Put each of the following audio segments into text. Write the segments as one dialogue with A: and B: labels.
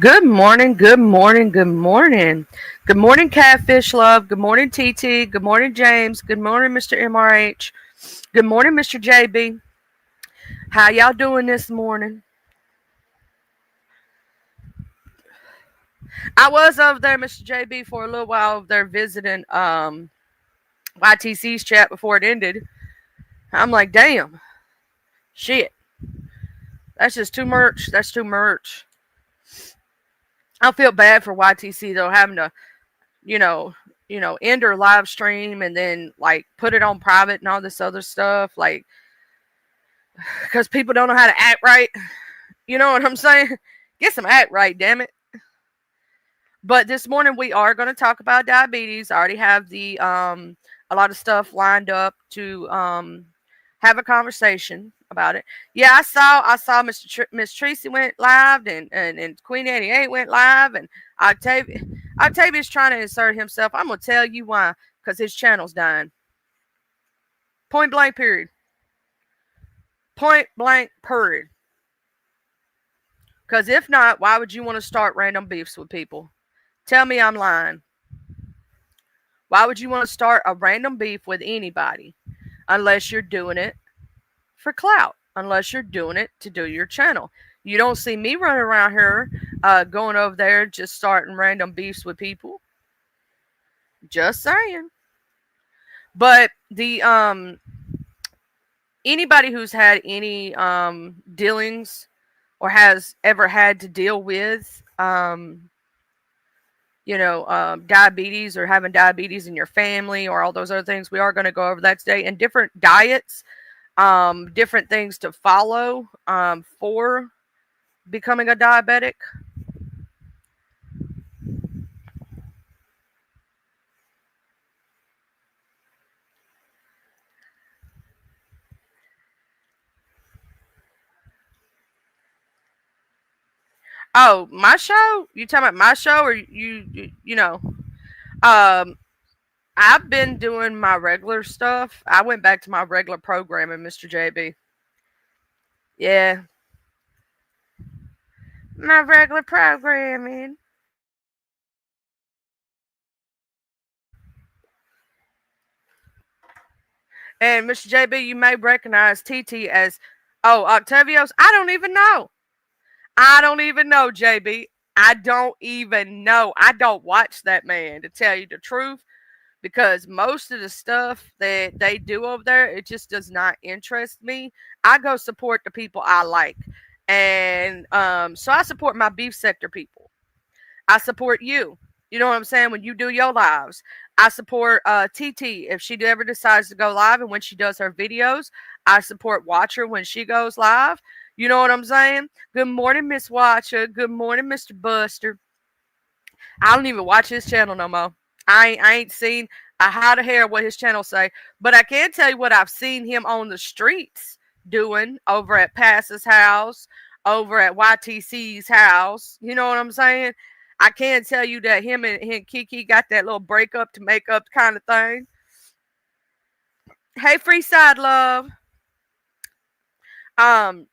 A: Good morning, good morning, good morning. Good morning, Catfish Love. Good morning, TT. Good morning, James. Good morning, Mr. MRH. Good morning, Mr. JB. How y'all doing this morning? I was over there, Mr. JB, for a little while over there visiting YTC's chat before it ended. I'm like, damn, shit. That's just too much. That's too much. I feel bad for YTC though, having to, you know, end her live stream and then like put it on private and all this other stuff. Like, because people don't know how to act right. You know what I'm saying? Get some act right, damn it. But this morning we are going to talk about diabetes. I already have the a lot of stuff lined up to have a conversation about it. Yeah, I saw Miss Tracy went live and Queen 88 went live and Octavia's trying to insert himself. I'm gonna tell you why, because his channel's dying. Point blank period. Point blank period. Because if not, why would you want to start random beefs with people? Tell me I'm lying. Why would you want to start a random beef with anybody unless you're doing it for clout? Unless you're doing it to do your channel. You don't see me running around here going over there just starting random beefs with people. Just saying. But the anybody who's had any dealings or has ever had to deal with diabetes or having diabetes in your family or all those other things. We are going to go over that today and different diets, different things to follow for becoming a diabetic. Oh, my show? You talking about my show or you know? Um, I've been doing my regular stuff. I went back to my regular programming, Mr. JB. Yeah, my regular programming. And Mr. JB, you may recognize TT as, oh, Octavios. I don't even know. I don't even know, JB. I don't even know. I don't watch that man, to tell you the truth, because most of the stuff that they do over there, it just does not interest me. I go support the people I like. And so I support my beef sector people. I support you. You know what I'm saying? When you do your lives, I support TT if she ever decides to go live, and when she does her videos, I support Watcher when she goes live. You know what I'm saying? Good morning, Miss Watcher. Good morning, Mr. Buster. I don't even watch his channel no more. I ain't seen a how to hair what his channel say, but I can tell you what I've seen him on the streets doing over at Pass's house, over at YTC's house. You know what I'm saying? I can tell you that him and Kiki got that little breakup to make up kind of thing. Hey, Freeside Love. Um,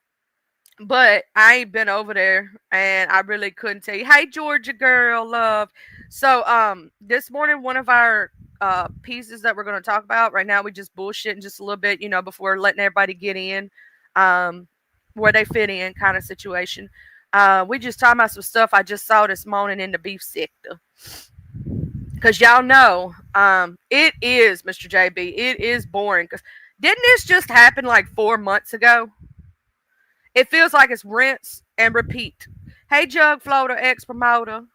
A: but I ain't been over there and I really couldn't tell you. Hey, Georgia girl, love. So this morning one of our pieces that we're going to talk about right now, we just bullshitting just a little bit, before letting everybody get in um where they fit in kind of situation. We just talking about some stuff I just saw this morning in the beef sector. Cause y'all know, it is, Mr. JB, it is boring. Cause didn't this just happen like 4 months ago? It feels like it's rinse and repeat. Hey, Jug Floater, ex promoter.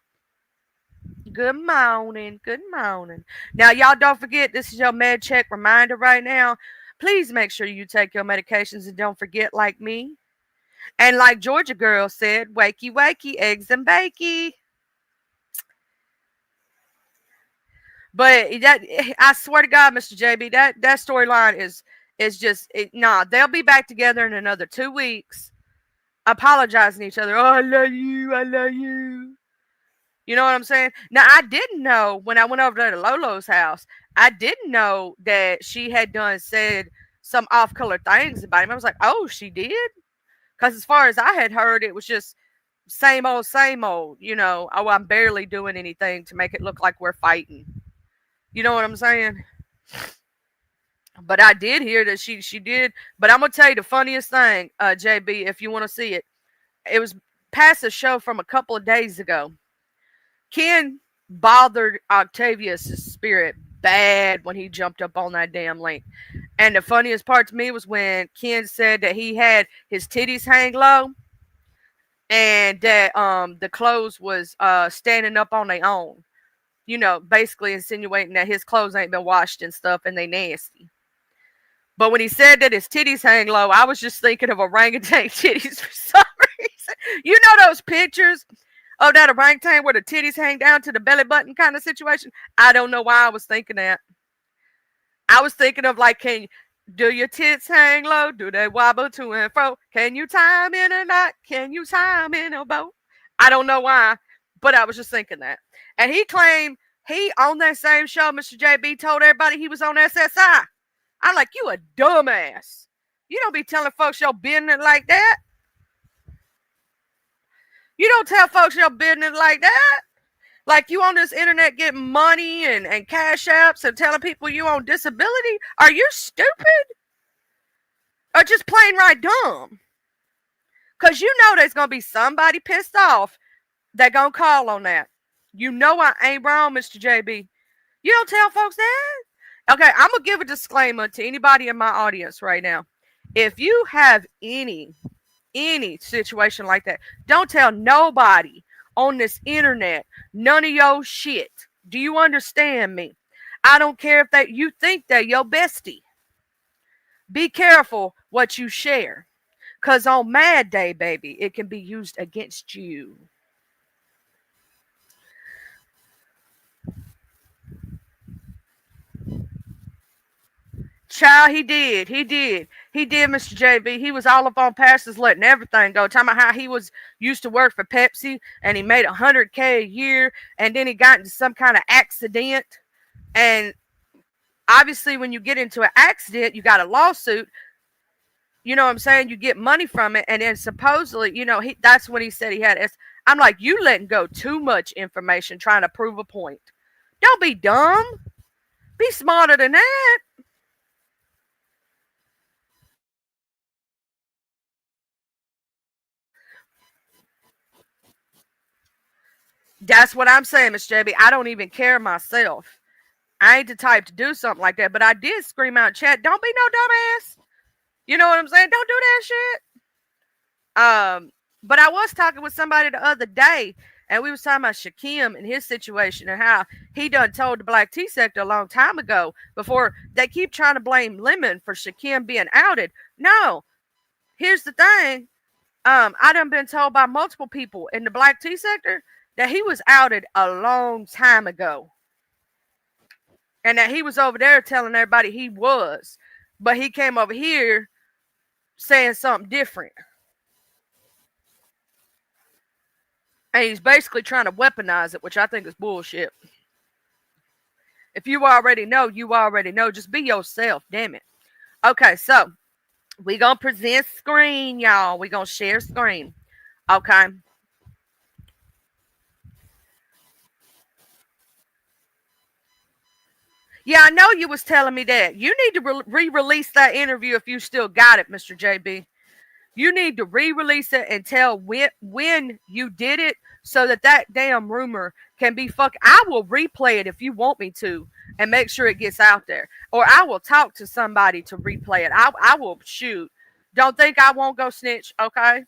A: Good morning. Good morning. Now, y'all don't forget, this is your med check reminder right now. Please make sure you take your medications and don't forget, like me. And like Georgia Girl said, wakey, wakey, eggs and bakey. But that, I swear to God, Mr. JB, that storyline is just, nah, they'll be back together in another 2 weeks, apologizing to each other. Oh, I love you. I love you. You know what I'm saying? Now, I didn't know when I went over there to Lolo's house, I didn't know that she had said some off color things about him. I was like, oh, she did? Because as far as I had heard, it was just same old, same old. Oh, I'm barely doing anything to make it look like we're fighting. You know what I'm saying? But I did hear that she did. But I'm gonna tell you the funniest thing, JB, if you want to see it. It was past a show from a couple of days ago. Ken bothered Octavius' spirit bad when he jumped up on that damn link. And the funniest part to me was when Ken said that he had his titties hang low and that the clothes was standing up on their own. Basically insinuating that his clothes ain't been washed and stuff and they nasty. But when he said that his titties hang low, I was just thinking of orangutan titties for some reason. You know those pictures of that orangutan where the titties hang down to the belly button kind of situation? I don't know why I was thinking that. I was thinking of like, do your tits hang low? Do they wobble to and fro? Can you tie them in a knot? Can you tie them in a bow? I don't know why, but I was just thinking that. And he claimed he, on that same show, Mr. JB told everybody he was on SSI. I'm like, you a dumbass. You don't be telling folks your business like that. You don't tell folks your business like that. Like you on this internet getting money and cash apps and telling people you on disability. Are you stupid? Or just plain right dumb? Because you know there's going to be somebody pissed off that going to call on that. You know I ain't wrong, Mr. JB. You don't tell folks that? Okay, I'm going to give a disclaimer to anybody in my audience right now. If you have any situation like that, don't tell nobody on this internet none of your shit. Do you understand me? I don't care if that you think they're your bestie. Be careful what you share. Because on Mad Day, baby, it can be used against you. Child, he did, Mr. JB. He was all up on passes letting everything go. Talking about how he was used to work for Pepsi and he made $100K a year, and then he got into some kind of accident. And obviously, when you get into an accident, you got a lawsuit. You know what I'm saying? You get money from it, and then supposedly, that's when he said he had. I'm like, you letting go too much information trying to prove a point. Don't be dumb. Be smarter than that. That's what I'm saying, Miss JB. I don't even care myself. I ain't the type to do something like that, but I did scream out in chat, don't be no dumbass. You know what I'm saying? Don't do that shit. But I was talking with somebody the other day, and we was talking about Shaquem and his situation and how he done told the Black T sector a long time ago before they keep trying to blame Lemon for Shaquem being outed. No. Here's the thing. I done been told by multiple people in the Black T sector that he was outed a long time ago. And that he was over there telling everybody he was. But he came over here saying something different. And he's basically trying to weaponize it, which I think is bullshit. If you already know, you already know. Just be yourself, damn it. Okay, so we gonna present screen, y'all. We gonna share screen. Okay. Yeah, I know you was telling me that. You need to re-release that interview if you still got it, Mr. JB. You need to re-release it and tell when you did it so that damn rumor can be I will replay it if you want me to and make sure it gets out there. Or I will talk to somebody to replay it. I will shoot. Don't think I won't go snitch, okay?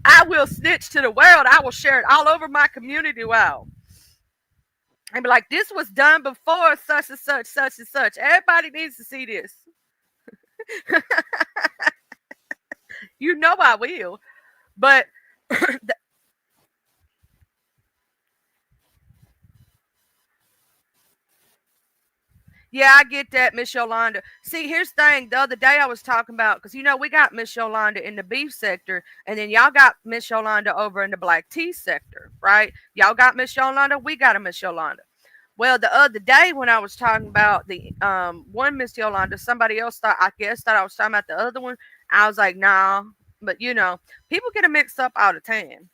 A: I will snitch to the world. I will share it all over my community. Wow. And be like, this was done before such and such, such and such. Everybody needs to see this. You know I will. But yeah, I get that, Miss Yolanda. See, here's the thing. The other day I was talking about, because we got Miss Yolanda in the beef sector, and then y'all got Miss Yolanda over in the black tea sector, right? Y'all got Miss Yolanda, we got a Miss Yolanda. Well, the other day when I was talking about the one Miss Yolanda, somebody else thought I was talking about the other one. I was like, nah, But people get it mixed up all the time.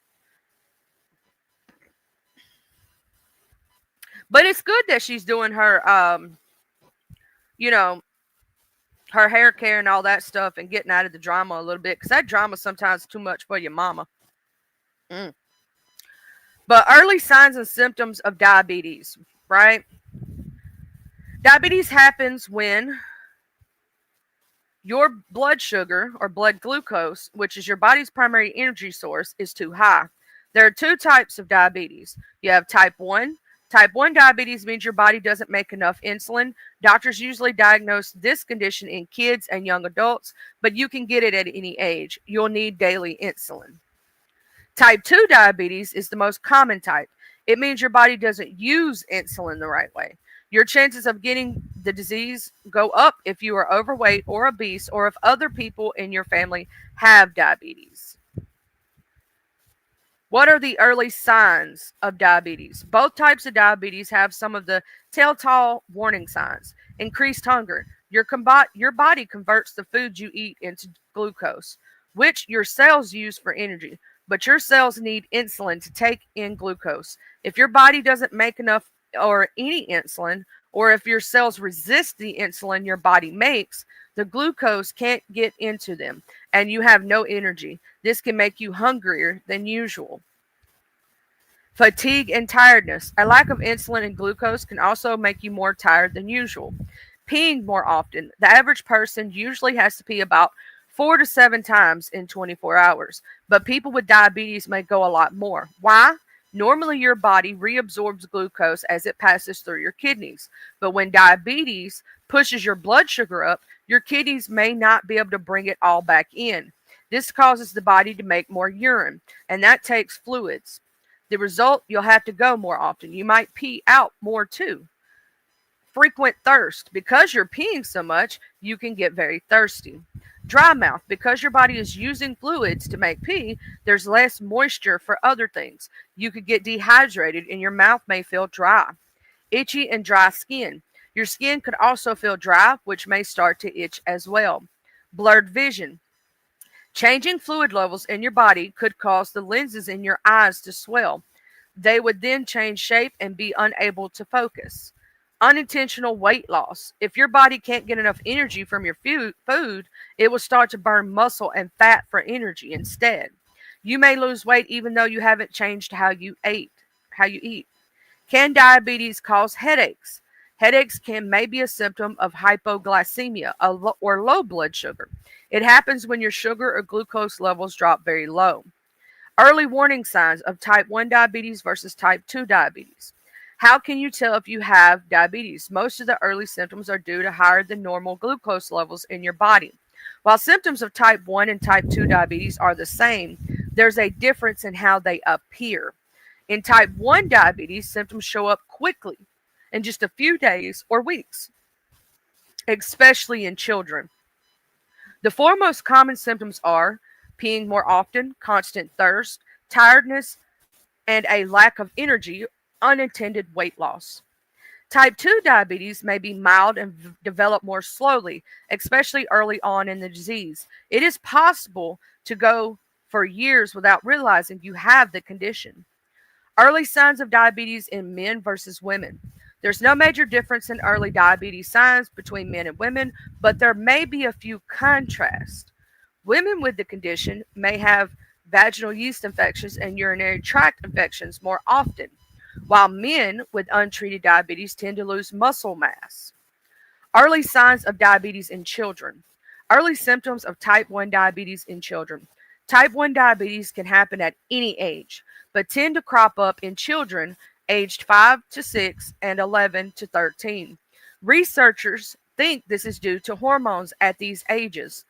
A: But it's good that she's doing her you know, her hair care and all that stuff and getting out of the drama a little bit because that drama sometimes is too much for your mama. Mm. But early signs and symptoms of diabetes, right? Diabetes happens when your blood sugar or blood glucose, which is your body's primary energy source, is too high. There are two types of diabetes. You have type 1. Type 1 diabetes means your body doesn't make enough insulin. Doctors usually diagnose this condition in kids and young adults, but you can get it at any age. You'll need daily insulin. Type 2 diabetes is the most common type. It means your body doesn't use insulin the right way. Your chances of getting the disease go up if you are overweight or obese or if other people in your family have diabetes. What are the early signs of diabetes? Both types of diabetes have some of the telltale warning signs. Increased hunger. Your body converts the food you eat into glucose, which your cells use for energy. But your cells need insulin to take in glucose. If your body doesn't make enough or any insulin, or if your cells resist the insulin your body makes, the glucose can't get into them and you have no energy. This can make you hungrier than usual. Fatigue and tiredness. A lack of insulin and glucose can also make you more tired than usual. Peeing more often. The average person usually has to pee about 4 to 7 times in 24 hours, but people with diabetes may go a lot more. Why? Normally, your body reabsorbs glucose as it passes through your kidneys, but when diabetes pushes your blood sugar up, your kidneys may not be able to bring it all back in. This causes the body to make more urine, and that takes fluids. The result, you'll have to go more often. You might pee out more too. Frequent thirst. Because you're peeing so much, you can get very thirsty. Dry mouth. Because your body is using fluids to make pee, there's less moisture for other things. You could get dehydrated and your mouth may feel dry. Itchy and dry skin. Your skin could also feel dry, which may start to itch as well. Blurred vision. Changing fluid levels in your body could cause the lenses in your eyes to swell. They would then change shape and be unable to focus. Unintentional weight loss. If your body can't get enough energy from your food, it will start to burn muscle and fat for energy instead. You may lose weight even though you haven't changed how you eat. Can diabetes cause headaches? Headaches may be a symptom of hypoglycemia or low blood sugar. It happens when your sugar or glucose levels drop very low. Early warning signs of type 1 diabetes versus type 2 diabetes. How can you tell if you have diabetes? Most of the early symptoms are due to higher than normal glucose levels in your body. While symptoms of type 1 and type 2 diabetes are the same, there's a difference in how they appear. In type 1 diabetes, symptoms show up quickly in just a few days or weeks, especially in children. The four most common symptoms are peeing more often, constant thirst, tiredness, and a lack of energy, unintended weight loss. Type 2 diabetes may be mild and develop more slowly, especially early on in the disease. It is possible to go for years without realizing you have the condition. Early signs of diabetes in men versus women. There's no major difference in early diabetes signs between men and women, but there may be a few contrasts. Women with the condition may have vaginal yeast infections and urinary tract infections more often, while men with untreated diabetes tend to lose muscle mass. Early signs of diabetes in children. Early symptoms of type 1 diabetes in children. Type 1 diabetes can happen at any age, but tend to crop up in children aged 5 to 6 and 11 to 13. Researchers think this is due to hormones at these ages.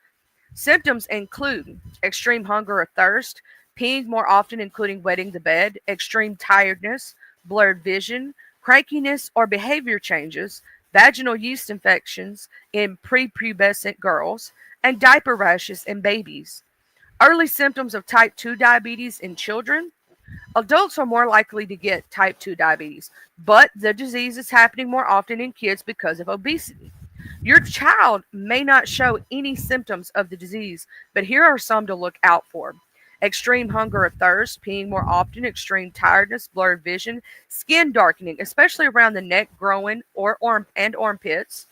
A: Symptoms include extreme hunger or thirst, peeing more often, including wetting the bed, extreme tiredness, blurred vision, crankiness or behavior changes, vaginal yeast infections in prepubescent girls, and diaper rashes in babies. Early symptoms of type 2 diabetes in children. Adults are more likely to get type 2 diabetes, but the disease is happening more often in kids because of obesity. Your child may not show any symptoms of the disease, but here are some to look out for: extreme hunger or thirst, peeing more often, extreme tiredness, blurred vision, skin darkening, especially around the neck, groin, or armpits,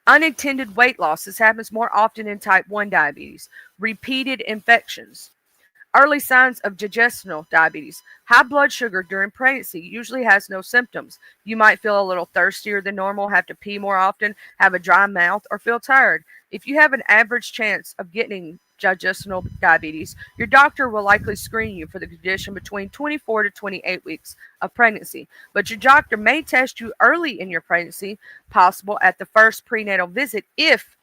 A: unintended weight loss. This happens more often in type 1 diabetes, repeated infections. Early signs of gestational diabetes. High blood sugar during pregnancy usually has no symptoms. You might feel a little thirstier than normal, have to pee more often, have a dry mouth, or feel tired. If you have an average chance of getting gestational diabetes, your doctor will likely screen you for the condition between 24 to 28 weeks of pregnancy. But your doctor may test you early in your pregnancy, possible at the first prenatal visit, if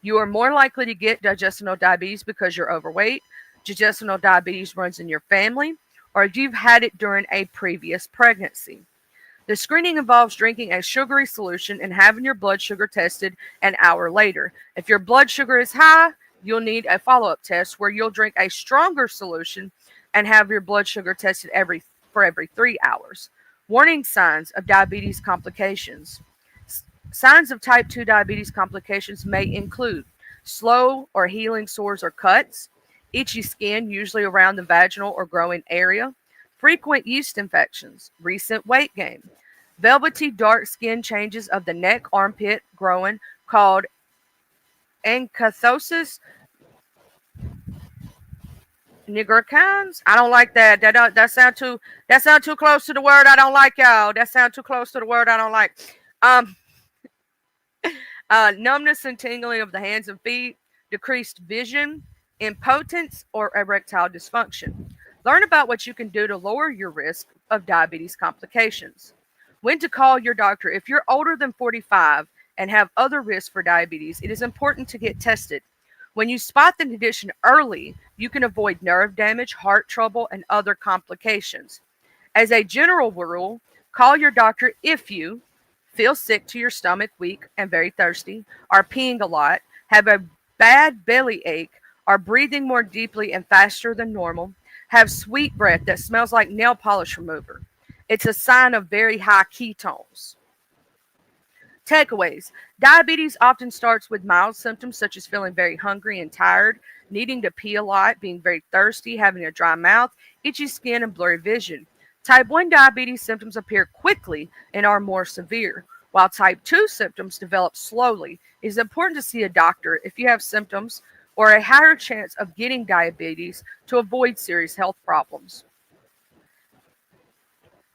A: you are more likely to get gestational diabetes because you're overweight, gestational diabetes runs in your family, or if you've had it during a previous pregnancy. The screening involves drinking a sugary solution and having your blood sugar tested an hour later. If your blood sugar is high, you'll need a follow up test where you'll drink a stronger solution and have your blood sugar tested every 3 hours. Warning signs of diabetes complications. Signs of type 2 diabetes complications may include slow or healing sores or cuts, itchy skin, usually around the vaginal or groin area, frequent yeast infections, recent weight gain, velvety dark skin changes of the neck, armpit, groin called enchymosis nigricans. I don't like that. That sound too close to the word I don't like, y'all. That sound too close to the word I don't like. Um, numbness and tingling of the hands and feet, decreased vision, impotence, or erectile dysfunction. Learn about what you can do to lower your risk of diabetes complications. When to call your doctor. If you're older than 45 and have other risks for diabetes, it is important to get tested. When you spot the condition early, you can avoid nerve damage, heart trouble, and other complications. As a general rule, call your doctor if you feel sick to your stomach, weak and very thirsty, are peeing a lot, have a bad belly ache, are breathing more deeply and faster than normal, have sweet breath that smells like nail polish remover. It's a sign of very high ketones. Takeaways. Diabetes often starts with mild symptoms such as feeling very hungry and tired, needing to pee a lot, being very thirsty, having a dry mouth, itchy skin, and blurry vision. Type 1 diabetes symptoms appear quickly and are more severe, while type 2 symptoms develop slowly. It is important to see a doctor if you have symptoms or a higher chance of getting diabetes to avoid serious health problems.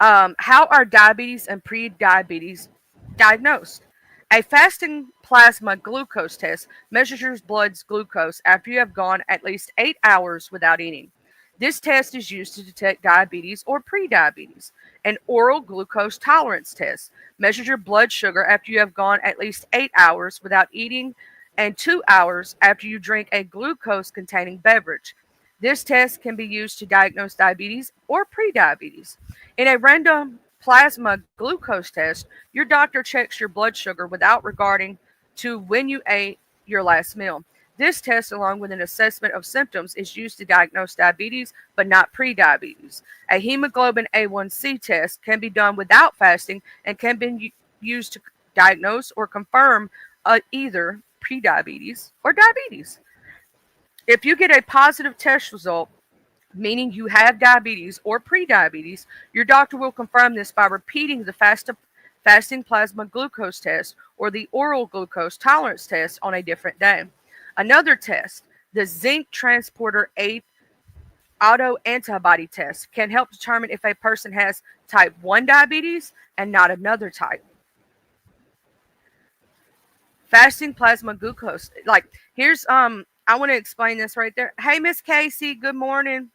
A: How are diabetes and prediabetes diagnosed? A fasting plasma glucose test measures your blood's glucose after you have gone at least 8 hours without eating. This test is used to detect diabetes or prediabetes. An oral glucose tolerance test measures your blood sugar after you have gone at least 8 hours without eating and 2 hours after you drink a glucose containing beverage. This test can be used to diagnose diabetes or prediabetes. In a random plasma glucose test, your doctor checks your blood sugar without regarding to when you ate your last meal. This test, along with an assessment of symptoms, is used to diagnose diabetes but not prediabetes. A hemoglobin A1C test can be done without fasting and can be used to diagnose or confirm either prediabetes or diabetes. If you get a positive test result, meaning you have diabetes or prediabetes, your doctor will confirm this by repeating the fasting plasma glucose test or the oral glucose tolerance test on a different day. Another test, the zinc transporter 8 autoantibody test, can help determine if a person has type 1 diabetes and not another type. Fasting plasma glucose, like here's I want to explain this right there. Hey, Miss Casey, good morning.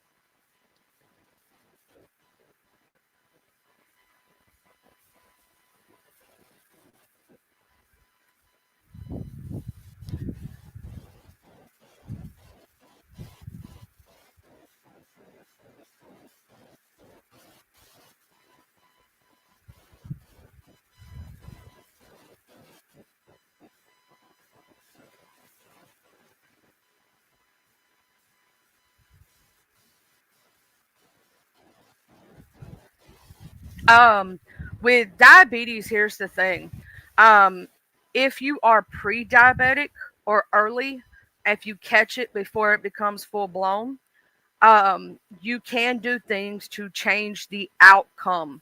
A: Um, with diabetes, here's the thing. Um, if you are pre-diabetic or early, if you catch it before it becomes full blown, you can do things to change the outcome.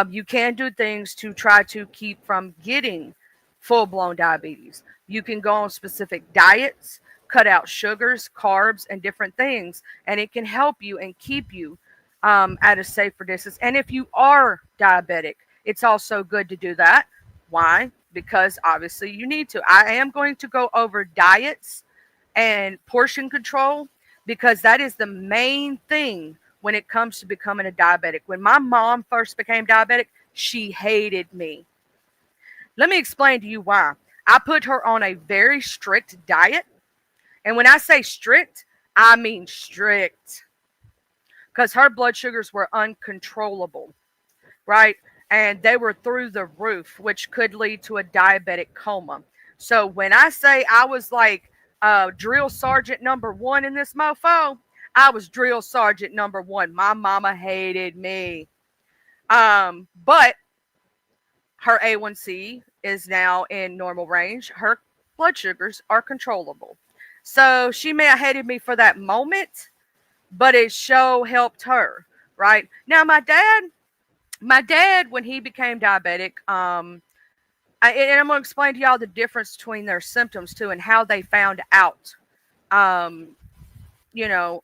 A: You can do things to try to keep from getting full blown diabetes. You can go on specific diets, cut out sugars, carbs, and different things, and it can help you and keep you at a safer distance. And if you are diabetic, it's also good to do that. Why? Because obviously you need to. I am going to go over diets and portion control because that is the main thing when it comes to becoming a diabetic. When my mom first became diabetic, she hated me. Let me explain to you why. I put her on a very strict diet. And when I say strict, I mean strict. Because her blood sugars were uncontrollable, right? And they were through the roof, which could lead to a diabetic coma. So when I say I was like drill sergeant number one in this mofo, I was drill sergeant number one. My mama hated me. But her A1C is now in normal range. Her blood sugars are controllable. So she may have hated me for that moment, but it sure helped her, right? Now my dad, when he became diabetic, and I'm going to explain to y'all the difference between their symptoms too and how they found out, um, you know,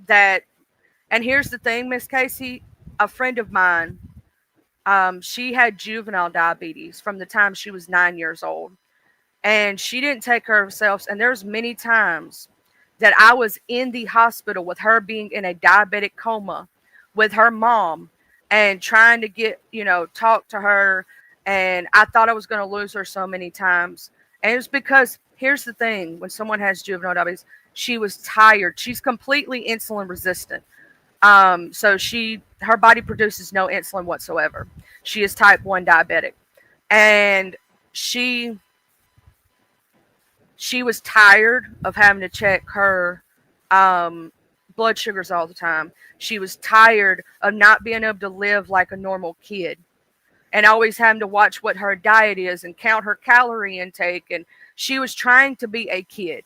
A: that, and here's the thing, Miss Casey, a friend of mine, she had juvenile diabetes from the time she was 9 years old, and she didn't take care of herself. And there's many times that I was in the hospital with her being in a diabetic coma with her mom and trying to get, talk to her. And I thought I was going to lose her so many times. And it was because here's the thing, when someone has juvenile diabetes, she was tired. She's completely insulin resistant. So her body produces no insulin whatsoever. She is type 1 diabetic. And she was tired of having to check her blood sugars all the time. She was tired of not being able to live like a normal kid and always having to watch what her diet is and count her calorie intake. And she was trying to be a kid,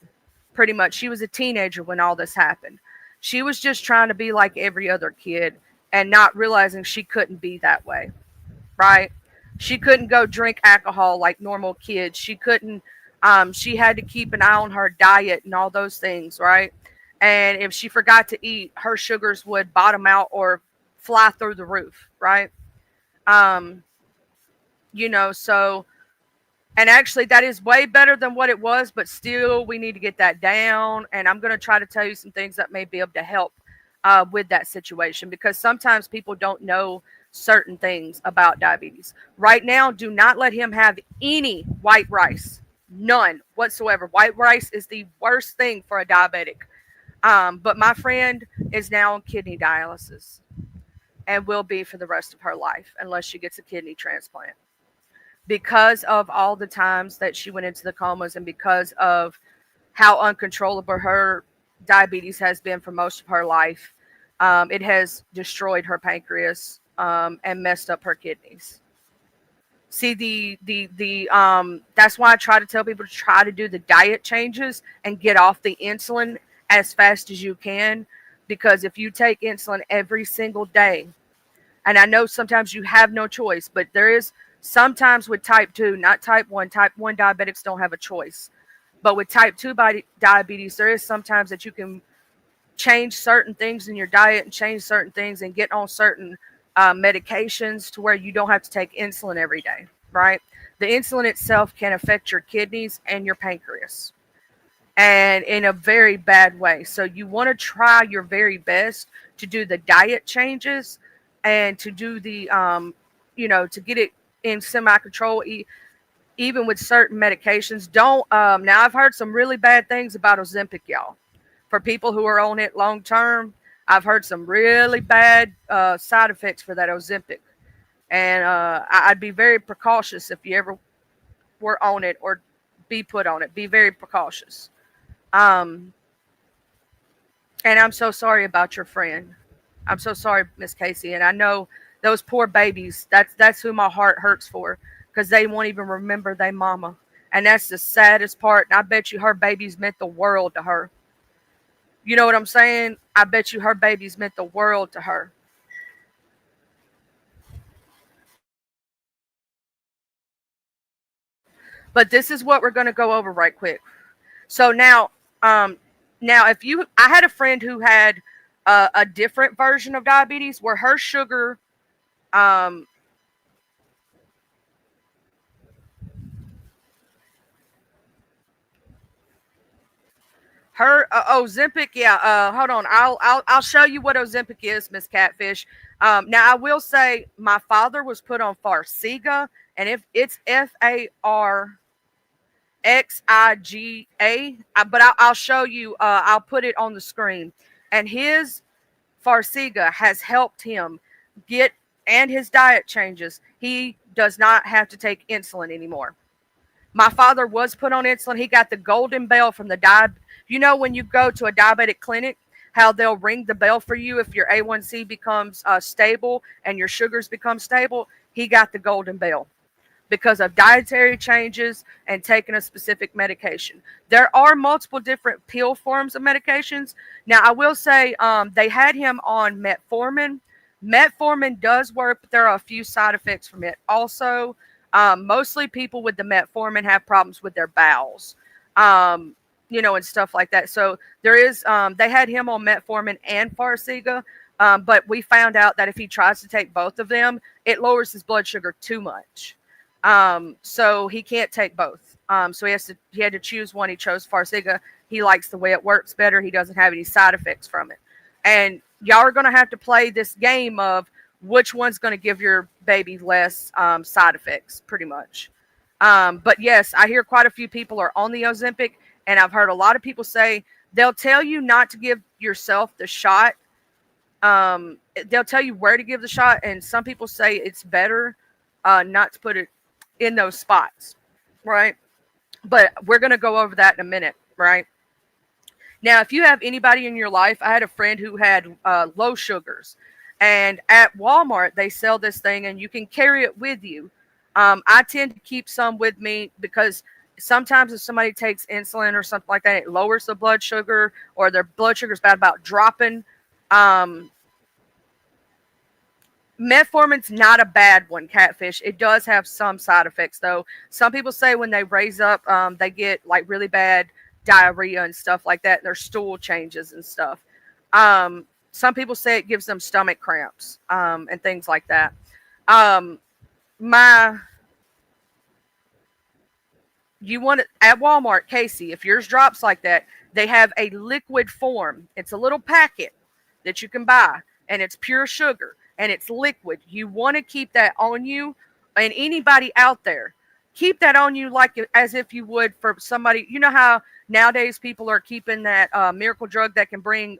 A: pretty much. She was a teenager when all this happened. She was just trying to be like every other kid and not realizing she couldn't be that way, right? She couldn't go drink alcohol like normal kids. She couldn't, she had to keep an eye on her diet and all those things, right? And if she forgot to eat, her sugars would bottom out or fly through the roof, right? Um, so, and actually that is way better than what it was, but still we need to get that down. And I'm going to try to tell you some things that may be able to help with that situation, because sometimes people don't know certain things about diabetes. Right now, do not let him have any white rice. None whatsoever. White rice is the worst thing for a diabetic. But my friend is now on kidney dialysis and will be for the rest of her life unless she gets a kidney transplant, because of all the times that she went into the comas and because of how uncontrollable her diabetes has been for most of her life. It has destroyed her pancreas and messed up her kidneys. See, that's why I try to tell people to try to do the diet changes and get off the insulin as fast as you can, because if you take insulin every single day, and I know sometimes you have no choice, but there is sometimes with type 2, not type 1 diabetics don't have a choice, but with type 2 diabetes, there is sometimes that you can change certain things in your diet and change certain things and get on certain medications to where you don't have to take insulin every day, right? The insulin itself can affect your kidneys and your pancreas, and in a very bad way. So you want to try your very best to do the diet changes and to do the, to get it in semi-control, even with certain medications. Don't, now I've heard some really bad things about Ozempic, y'all. For people who are on it long term, I've heard some really bad side effects for that Ozempic. And I'd be very precautious if you ever were on it or be put on it. Be very precautious. And I'm so sorry about your friend. I'm so sorry, Miss Casey. And I know those poor babies, that's who my heart hurts for. because they won't even remember their mama. And that's the saddest part. And I bet you her babies meant the world to her. You know what I'm saying? I bet you her babies meant the world to her. But this is what we're going to go over right quick. So um, now if you, I had a friend who had a different version of diabetes where her sugar, um, her Ozempic, yeah. Hold on, I'll show you what Ozempic is, Miss Catfish. Now I will say my father was put on Farxiga, and if it's Farxiga, but I'll show you. I'll put it on the screen, and his Farxiga has helped him get, and his diet changes. He does not have to take insulin anymore. My father was put on insulin. He got the golden bell from the You know, when you go to a diabetic clinic, how they'll ring the bell for you if your A1C becomes stable and your sugars become stable. He got the golden bell because of dietary changes and taking a specific medication. There are multiple different pill forms of medications. Now, I will say they had him on metformin. Metformin does work, but there are a few side effects from it. Also, mostly people with the metformin have problems with their bowels, and stuff like that. So there is, they had him on metformin and Farxiga, but we found out that if he tries to take both of them, it lowers his blood sugar too much. So he can't take both. So he had to choose one. He chose Farxiga. He likes the way it works better. He doesn't have any side effects from it. And y'all are going to have to play this game of which one's going to give your baby less side effects, pretty much. But yes, I hear quite a few people are on the Ozempic, and I've heard a lot of people say they'll tell you not to give yourself the shot. They'll tell you where to give the shot, and some people say it's better not to put it in those spots, right? But we're going to go over that in a minute, right? Now, if you have anybody in your life, I had a friend who had low sugars, and at Walmart, they sell this thing and you can carry it with you. I tend to keep some with me because sometimes if somebody takes insulin or something like that, it lowers the blood sugar or their blood sugar is bad about dropping. Metformin's not a bad one, Catfish. It does have some side effects, though. Some people say when they raise up, they get like really bad diarrhea and stuff like that. And their stool changes and stuff. Some people say it gives them stomach cramps and things like that. You want it at Walmart, Casey, if yours drops like that, they have a liquid form. It's a little packet that you can buy, and it's pure sugar, and it's liquid. You want to keep that on you, and anybody out there, keep that on you like as if you would for somebody. You know how nowadays people are keeping that miracle drug that can bring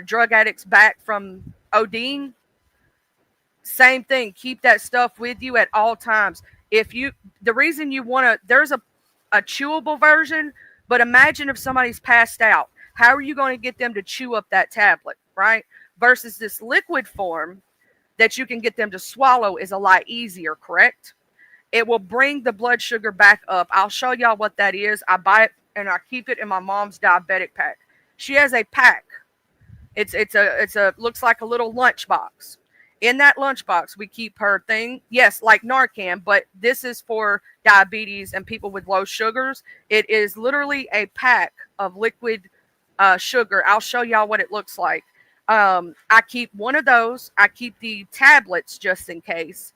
A: drug addicts back from ODing? Same thing. Keep that stuff with you at all times. The reason you want to, there's a chewable version, but imagine if somebody's passed out. How are you going to get them to chew up that tablet, right? Versus this liquid form that you can get them to swallow is a lot easier, correct? It will bring the blood sugar back up. I'll show y'all what that is. I buy it and I keep it in my mom's diabetic pack. She has a pack. It's a looks like a little lunchbox. In that lunchbox, we keep her thing. Yes, like Narcan, but this is for diabetes and people with low sugars. It is literally a pack of liquid sugar. I'll show y'all what it looks like. I keep one of those. I keep the tablets just in case,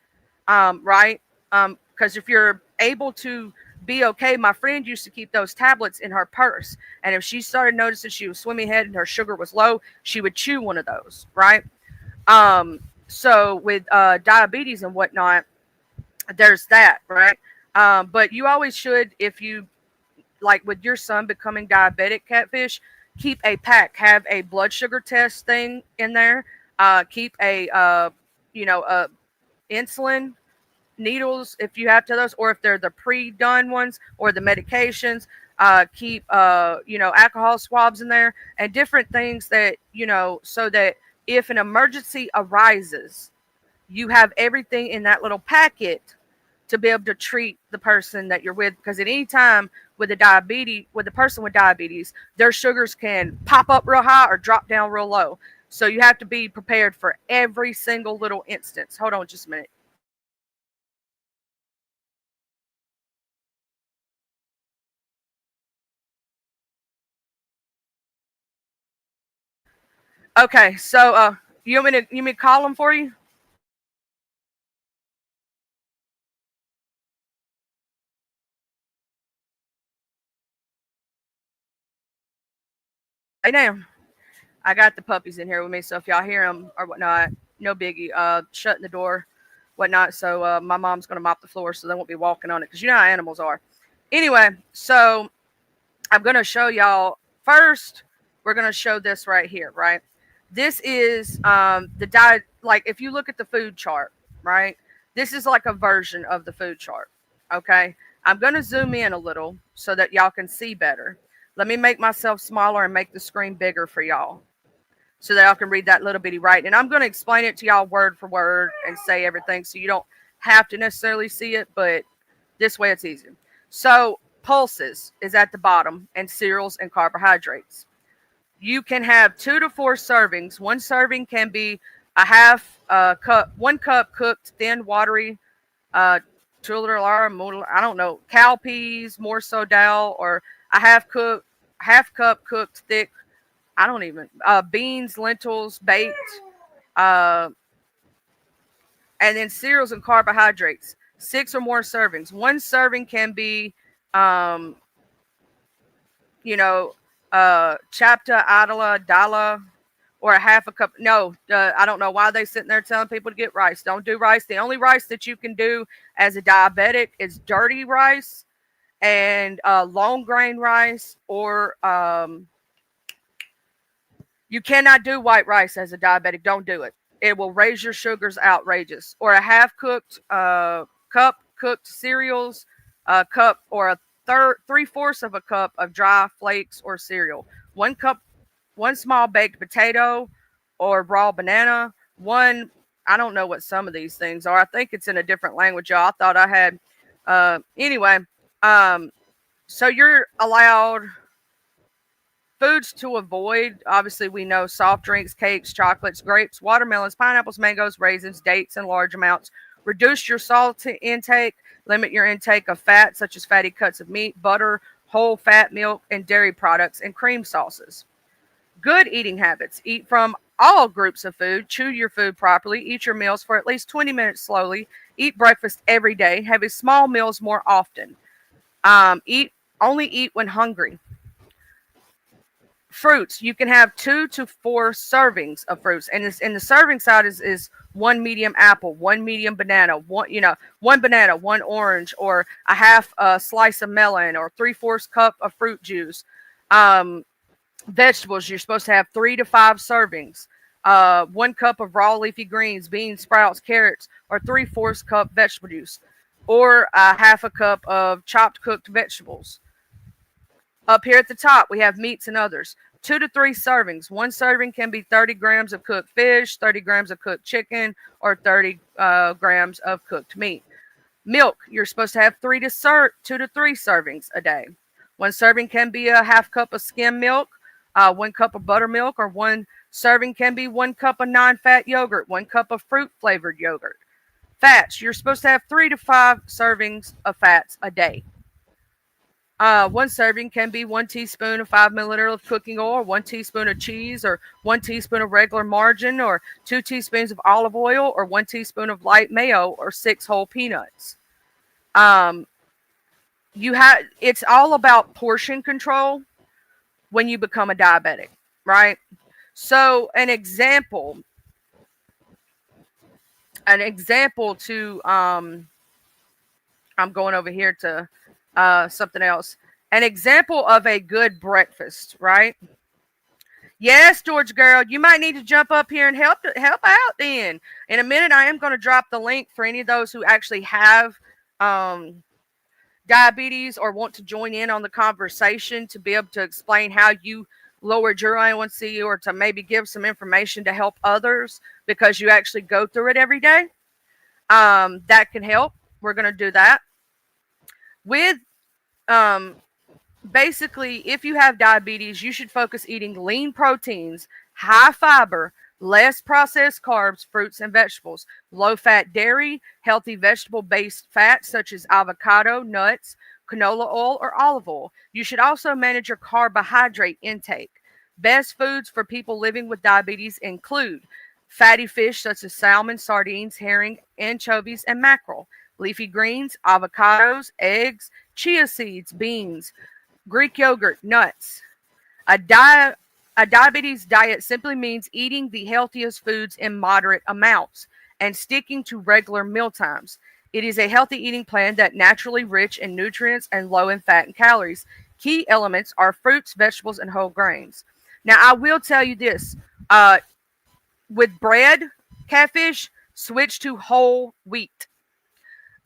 A: right? Because if you're able to be okay, my friend used to keep those tablets in her purse. And if she started noticing she was swimming ahead and her sugar was low, she would chew one of those, right? So with diabetes and whatnot, there's that, right? But you always should, if you, like with your son becoming diabetic, Catfish, keep a pack, have a blood sugar test thing in there, keep a insulin needles if you have to those, or if they're the pre-done ones or the medications, keep alcohol swabs in there and different things that, so that if an emergency arises, you have everything in that little packet to be able to treat the person that you're with, because at any time with the person with diabetes, their sugars can pop up real high or drop down real low. So you have to be prepared for every single little instance. Hold on just a minute. Okay, so you want me to call them for you? Hey now, I got the puppies in here with me, so if y'all hear them or whatnot, no biggie. Shutting the door, whatnot. So my mom's gonna mop the floor, so they won't be walking on it, because you know how animals are. Anyway, so I'm gonna show y'all first. We're gonna show this right here, right? This is the diet. Like if you look at the food chart, right? This is like a version of the food chart. Okay, I'm gonna zoom in a little so that y'all can see better. Let me make myself smaller and make the screen bigger for y'all so that y'all can read that little bitty writing. And I'm going to explain it to y'all word for word and say everything so you don't have to necessarily see it, but this way it's easy. So pulses is at the bottom, and cereals and carbohydrates. You can have 2 to 4 servings. One serving can be a half cup, 1 cup cooked thin, watery, uh, I don't know, cowpeas, morso dal, or a half cup cooked thick, I don't even, beans, lentils, baked, uh, and then cereals and carbohydrates. 6 or more servings. One serving can be, um, chapta, adala, dala, or a half a cup. No, I don't know why they sitting there telling people to get rice. Don't do rice. The only rice that you can do as a diabetic is dirty rice and long grain rice, or you cannot do white rice as a diabetic. Don't do it. It will raise your sugars outrageous. Or a half cooked cup cooked cereals, a cup or a 3/4 of a cup of dry flakes or cereal. 1 cup, one small baked potato or raw banana. One, I don't know what some of these things are. I think it's in a different language, y'all. I thought I had. Anyway, um, so you're allowed foods to avoid. Obviously, we know soft drinks, cakes, chocolates, grapes, watermelons, pineapples, mangoes, raisins, dates in large amounts. Reduce your salt intake. Limit your intake of fat, such as fatty cuts of meat, butter, whole fat milk, and dairy products, and cream sauces. Good eating habits. Eat from all groups of food. Chew your food properly. Eat your meals for at least 20 minutes slowly. Eat breakfast every day. Have small meals more often. Only eat when hungry. Fruits, you can have 2 to 4 servings of fruits, and this in the serving side is one medium apple, one medium banana, one banana, one orange, or a half a slice of melon, or 3/4 cup of fruit juice. um Vegetables, you're supposed to have 3 to 5 servings. 1 cup of raw leafy greens, beans, sprouts, carrots, or 3/4 cup vegetable juice, or a half a cup of chopped cooked vegetables. Up here at the top, we have meats and others. 2 to 3 servings. One serving can be 30 grams of cooked fish, 30 grams of cooked chicken, or 30 grams of cooked meat. Milk, you're supposed to have 2 to 3 servings a day. One serving can be a half cup of skim milk, 1 cup of buttermilk, or one serving can be 1 cup of non fat yogurt, 1 cup of fruit flavored yogurt. Fats, you're supposed to have 3 to 5 servings of fats a day. One serving can be 1 teaspoon of 5 milliliters of cooking oil, 1 teaspoon of cheese, or 1 teaspoon of regular margarine, or 2 teaspoons of olive oil, or 1 teaspoon of light mayo, or 6 whole peanuts. Um, it's all about portion control when you become a diabetic, right? So an example to I'm going over here to something else. An example of a good breakfast, right? Yes, George girl, you might need to jump up here and help out. Then in a minute, I am going to drop the link for any of those who actually have um, diabetes or want to join in on the conversation to be able to explain how you lowered your A1C, or to maybe give some information to help others because you actually go through it every day. That can help. we're going to do that. With um, basically, if you have diabetes, you should focus eating lean proteins, high fiber, less processed carbs, fruits and vegetables, low fat dairy, healthy vegetable based fats such as avocado, nuts, canola oil, or olive oil. You should also manage your carbohydrate intake. Best foods for people living with diabetes include fatty fish such as salmon, sardines, herring, anchovies, and mackerel, leafy greens, avocados, eggs, chia seeds, beans, Greek yogurt, nuts. A, di- a diabetes diet simply means eating the healthiest foods in moderate amounts and sticking to regular meal times. It is a healthy eating plan that naturally rich in nutrients and low in fat and calories. Key elements are fruits, vegetables, and whole grains. Now, I will tell you this: uh, with bread, catfish, switch to whole wheat.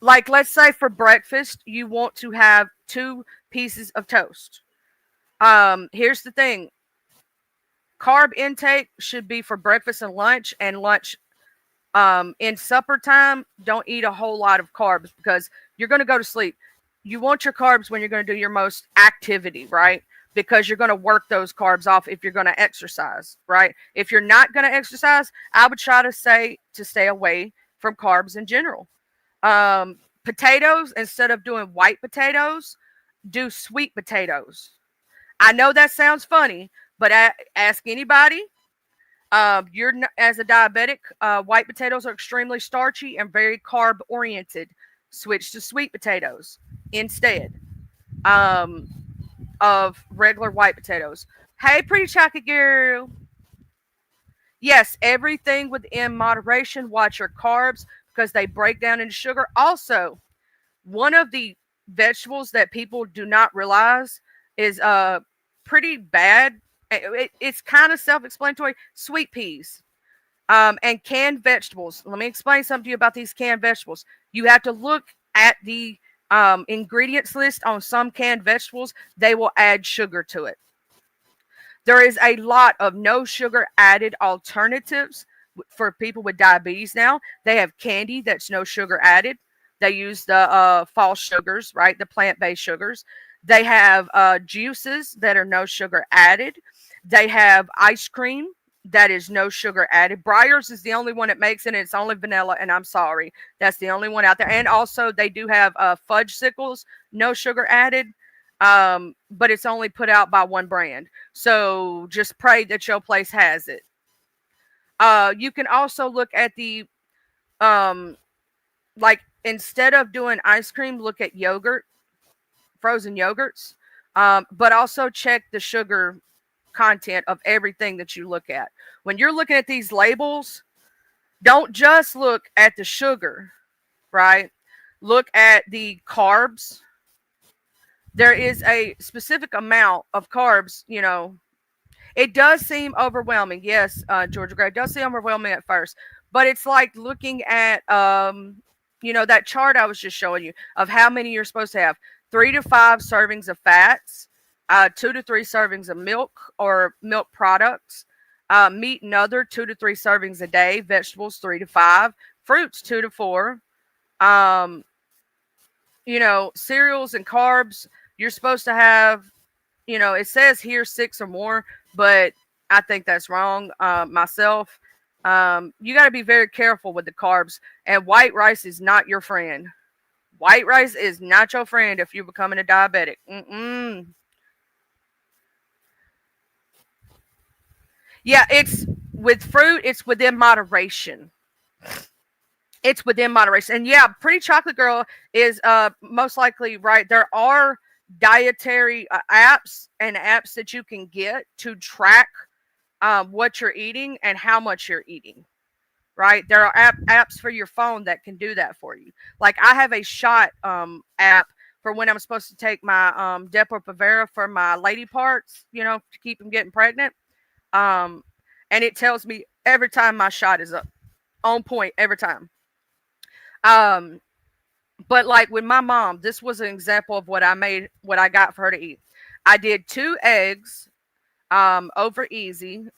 A: Like, let's say for breakfast, you want to have 2 pieces of toast. Here's the thing: carb intake should be for breakfast and lunch. In supper time, don't eat a whole lot of carbs because you're going to go to sleep. You want your carbs when you're going to do your most activity, right? Because you're going to work those carbs off if you're going to exercise, right? If you're not going to exercise, I would try to say to stay away from carbs in general. Potatoes, instead of doing white potatoes, do sweet potatoes. I know that sounds funny, but ask anybody. As a diabetic, white potatoes are extremely starchy and very carb oriented. Switch to sweet potatoes instead um, of regular white potatoes. Hey, pretty chocolate girl. Yes, everything within moderation. Watch your carbs because they break down into sugar. Also, one of the vegetables that people do not realize is pretty bad. It's kind of self-explanatory. Sweet peas and canned vegetables. Let me explain something to you about these canned vegetables. You have to look at the ingredients list on some canned vegetables. They will add sugar to it. There is a lot of no sugar added alternatives for people with diabetes now. They have candy that's no sugar added. They use the false sugars, right? The plant based sugars. They have juices that are no sugar added. They have ice cream that is no sugar added. Breyers is the only one that makes it, and it's only vanilla, and I'm sorry. That's the only one out there. And also, they do have fudge sickles, no sugar added, but it's only put out by one brand. So just pray that your place has it. You can also look at the um, like instead of doing ice cream, look at yogurt, frozen yogurts, but also check the sugar content of everything that you look at. When you're looking at these labels, don't just look at the sugar, right? Look at the carbs. There is a specific amount of carbs, It does seem overwhelming. Yes, Georgia Gray, it does seem overwhelming at first, but it's like looking at, that chart I was just showing you of how many you're supposed to have. 3 to 5 servings of fats, 2 to 3 servings of milk or milk products, meat and other 2 to 3 servings a day, vegetables 3 to 5, fruits 2 to 4, um, cereals and carbs. You're supposed to have, it says here 6 or more, but I think that's wrong myself. You got to be very careful with the carbs, and white rice is not your friend. White rice is not your friend if you're becoming a diabetic. Yeah, it's with fruit, it's within moderation. It's within moderation. And yeah, Pretty Chocolate Girl is most likely right. There are dietary apps that you can get to track what you're eating and how much you're eating. Right? There are apps for your phone that can do that for you. Like I have a shot app for when I'm supposed to take my Depo-Provera for my lady parts, to keep them getting pregnant. And it tells me every time my shot is up on point every time. But like with my mom, this was an example of what I got for her to eat. I did 2 eggs over easy in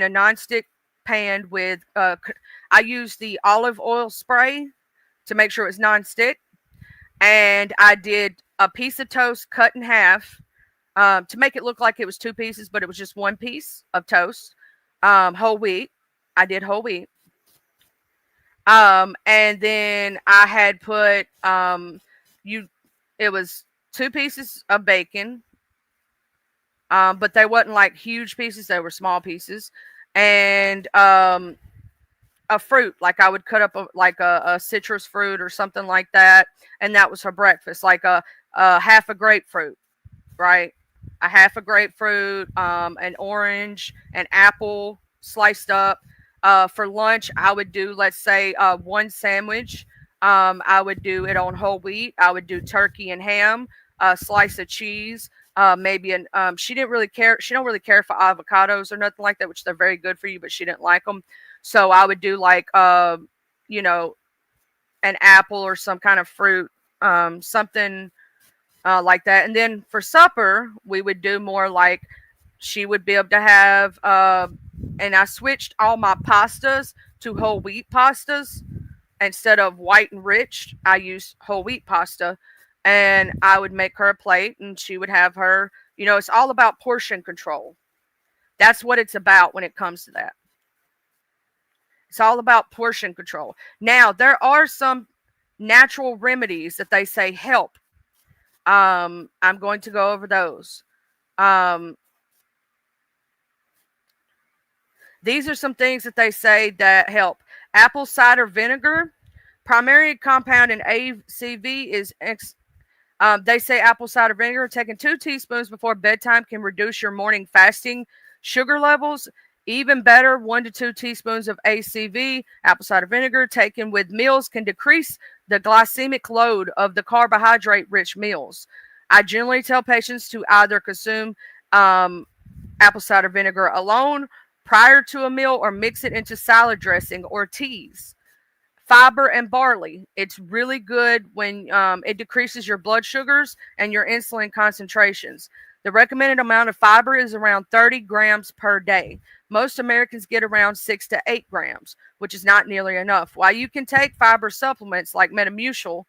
A: a nonstick pan with I used the olive oil spray to make sure it's nonstick. and I did a piece of toast cut in half to make it look like it was two pieces, but it was just one piece of toast. Whole wheat. I did whole wheat. And then I had put you. It was two pieces of bacon, but they wasn't like huge pieces; they were small pieces, and a fruit. Like I would cut up a citrus fruit or something like that, and that was her breakfast. Like a half a grapefruit, right? A half a grapefruit, an orange, an apple sliced up. For lunch, I would do, let's say, one sandwich. I would do it on whole wheat. I would do turkey and ham, a slice of cheese, maybe an. She didn't really care. She don't really care for avocados or nothing like that, which they're very good for you, but she didn't like them. So I would do like, you know, an apple or some kind of fruit, something like that. And then for supper, we would do more like she would be able to have, and I switched all my pastas to whole wheat pastas instead of white and rich. I used whole wheat pasta, and I would make her a plate, and she would have her. You know, it's all about portion control. That's what it's about when it comes to that. It's all about portion control. Now, there are some natural remedies that they say help. I'm going to go over those. Um, these are some things that they say that help. Apple cider vinegar, primary compound in ACV is they say apple cider vinegar taking 2 teaspoons before bedtime can reduce your morning fasting sugar levels. Even better, 1 to 2 teaspoons of ACV, apple cider vinegar, taken with meals can decrease the glycemic load of the carbohydrate rich meals. I generally tell patients to either consume apple cider vinegar alone prior to a meal or mix it into salad dressing or teas. Fiber and barley. It's really good when it decreases your blood sugars and your insulin concentrations. The recommended amount of fiber is around 30 grams per day. Most Americans get around 6 to 8 grams, which is not nearly enough. While you can take fiber supplements like Metamucil,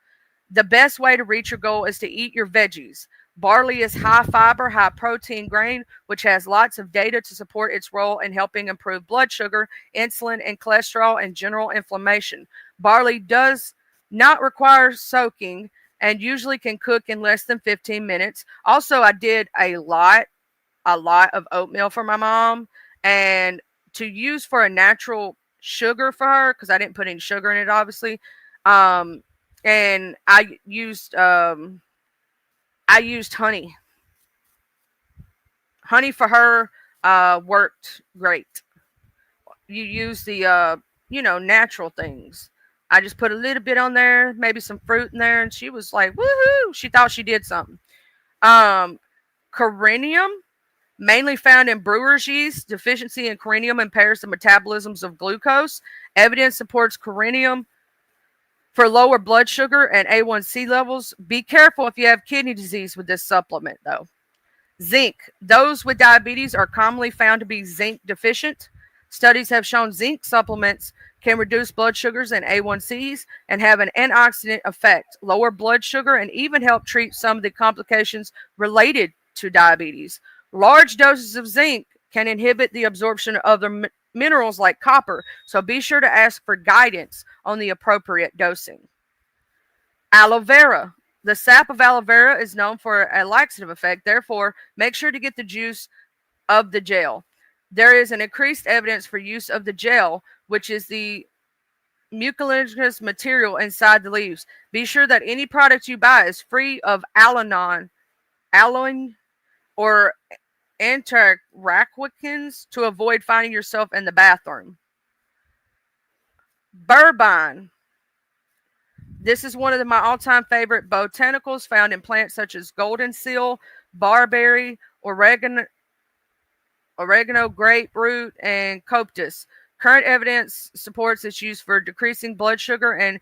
A: the best way to reach your goal is to eat your veggies. Barley is high fiber, high protein grain, which has lots of data to support its role in helping improve blood sugar, insulin, and cholesterol and general inflammation. Barley does not require soaking and usually can cook in less than 15 minutes. Also, I did a lot of oatmeal for my mom and to use for a natural sugar for her because I didn't put any sugar in it, obviously. Um, and I used honey. Honey for her worked great. You use the natural things. I just put a little bit on there, maybe some fruit in there, and she was like, "Woohoo!" She thought she did something. Um, Corinium, mainly found in brewer's yeast. Deficiency in corinium impairs the metabolisms of glucose. Evidence supports corinium for lower blood sugar and A1C levels. Be careful if you have kidney disease with this supplement, though. Zinc. Those with diabetes are commonly found to be zinc deficient. Studies have shown zinc supplements can reduce blood sugars and A1Cs and have an antioxidant effect, lower blood sugar, and even help treat some of the complications related to diabetes. Large doses of zinc can inhibit the absorption of the minerals like copper, so be sure to ask for guidance on the appropriate dosing. Aloe vera. The sap of aloe vera is known for a laxative effect, therefore, make sure to get the juice of the gel. There is an increased evidence for use of the gel, which is the mucilaginous material inside the leaves. Be sure that any product you buy is free of aloin, or anthraquinones to avoid finding yourself in the bathroom. Bourbon. This is one of my all-time favorite botanicals found in plants such as golden seal, barberry, oregano, grapefruit, and coptis. Current evidence supports its use for decreasing blood sugar and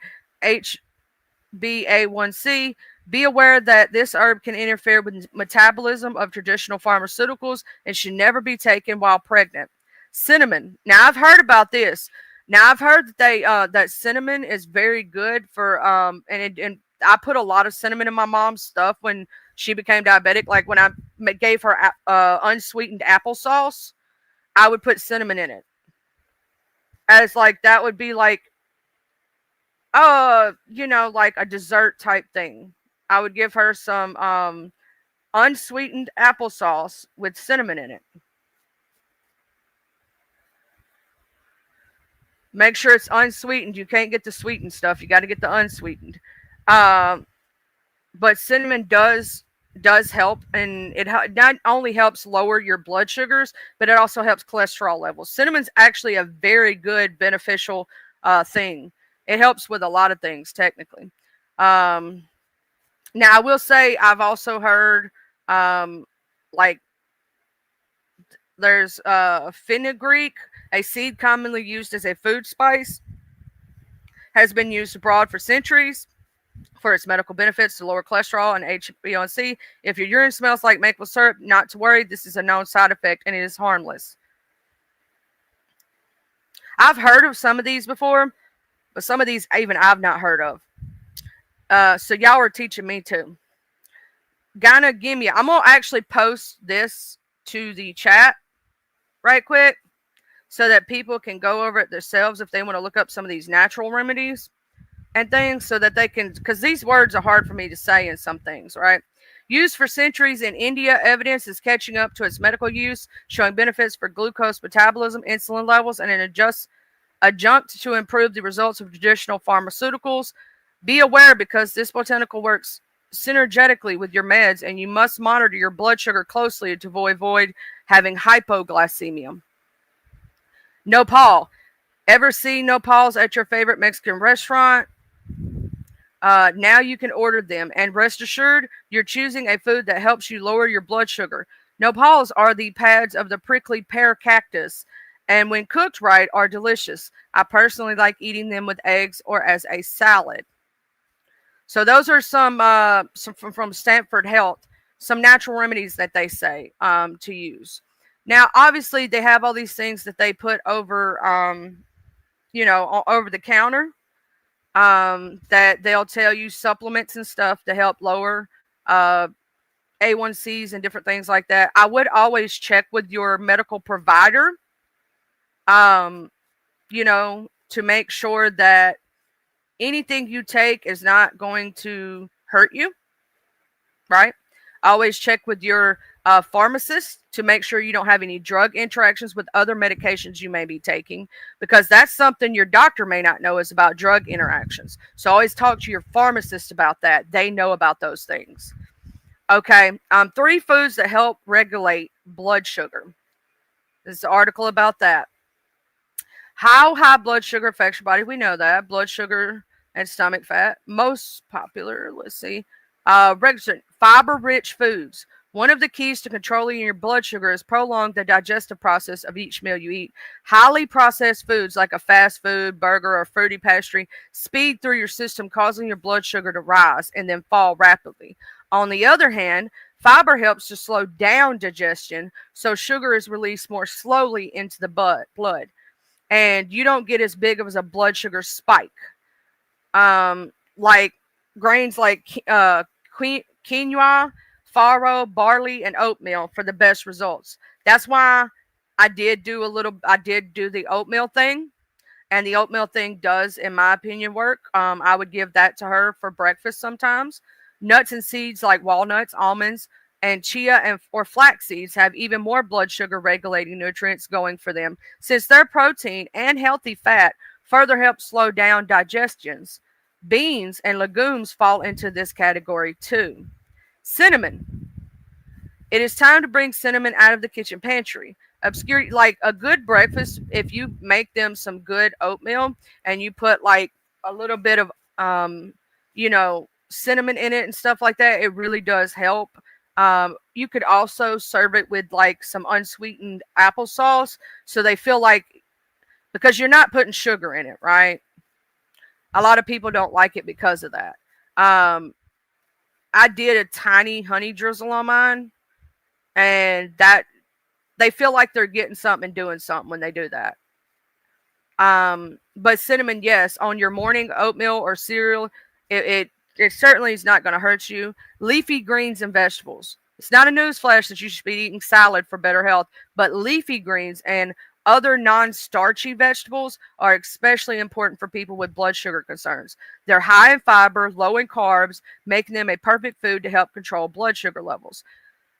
A: HbA1c. Be aware that this herb can interfere with metabolism of traditional pharmaceuticals and should never be taken while pregnant. Cinnamon. Now I've heard about this. Now I've heard that that cinnamon is very good for and I put a lot of cinnamon in my mom's stuff when she became diabetic. Like when I gave her unsweetened applesauce, I would put cinnamon in it. As like that would be like like a dessert type thing. I would give her some unsweetened applesauce with cinnamon in it. Make sure it's unsweetened. You can't get the sweetened stuff. You got to get the unsweetened. But cinnamon does help, and it not only helps lower your blood sugars, but it also helps cholesterol levels. Cinnamon's actually a very good beneficial thing. It helps with a lot of things technically. Now I will say I've also heard like there's fenugreek, a seed commonly used as a food spice, has been used abroad for centuries for its medical benefits to lower cholesterol and HbA1c. If your urine smells like maple syrup, not to worry. This is a known side effect and it is harmless. I've heard of some of these before, but some of these even I've not heard of. So y'all are teaching me too. Gynegemia. I'm going to actually post this to the chat right quick so that people can go over it themselves if they want to look up some of these natural remedies and things so that they can, because these words are hard for me to say in some things, right? Used for centuries in India, evidence is catching up to its medical use, showing benefits for glucose metabolism, insulin levels, and an adjunct to improve the results of traditional pharmaceuticals. Be aware because this botanical works synergetically with your meds, and you must monitor your blood sugar closely to avoid having hypoglycemia. Nopal. Ever see nopals at your favorite Mexican restaurant? Now you can order them, and rest assured, you're choosing a food that helps you lower your blood sugar. Nopals are the pads of the prickly pear cactus, and when cooked right, are delicious. I personally like eating them with eggs or as a salad. So those are some from Stanford Health, some natural remedies that they say to use. Now, obviously, they have all these things that they put over, over the counter. That they'll tell you supplements and stuff to help lower A1Cs and different things like that. I would always check with your medical provider, to make sure that anything you take is not going to hurt you, right? Always check with your pharmacist to make sure you don't have any drug interactions with other medications you may be taking, because that's something your doctor may not know is about drug interactions. So always talk to your pharmacist about that. They know about those things. Okay, 3 foods that help regulate blood sugar. This is an article about that. How high blood sugar affects your body? We know that. Blood sugar and stomach fat. Most popular, let's see. Fiber-rich foods. One of the keys to controlling your blood sugar is prolong the digestive process of each meal you eat. Highly processed foods like a fast food, burger, or fruity pastry speed through your system, causing your blood sugar to rise and then fall rapidly. On the other hand, fiber helps to slow down digestion, so sugar is released more slowly into the blood, and you don't get as big of a blood sugar spike. Like grains like quinoa, farro, barley, and oatmeal for the best results. That's why I did do the oatmeal thing, and the oatmeal thing does, in my opinion, work. I would give that to her for breakfast sometimes. Nuts and seeds like walnuts, almonds, and chia or flax seeds have even more blood sugar regulating nutrients going for them, since their protein and healthy fat further help slow down digestions. Beans and legumes fall into this category too. Cinnamon. It is time to bring cinnamon out of the kitchen pantry. Obscure, like a good breakfast, if you make them some good oatmeal and you put like a little bit of cinnamon in it and stuff like that, it really does help. You could also serve it with like some unsweetened applesauce, so they feel like, because you're not putting sugar in it, right? A lot of people don't like it because of that. I did a tiny honey drizzle on mine, and that they feel like they're getting something and doing something when they do that. But cinnamon, yes, on your morning oatmeal or cereal, it It certainly is not going to hurt you. Leafy greens and vegetables. It's not a newsflash that you should be eating salad for better health, but leafy greens and other non starchy vegetables are especially important for people with blood sugar concerns. They're high in fiber, low in carbs, making them a perfect food to help control blood sugar levels.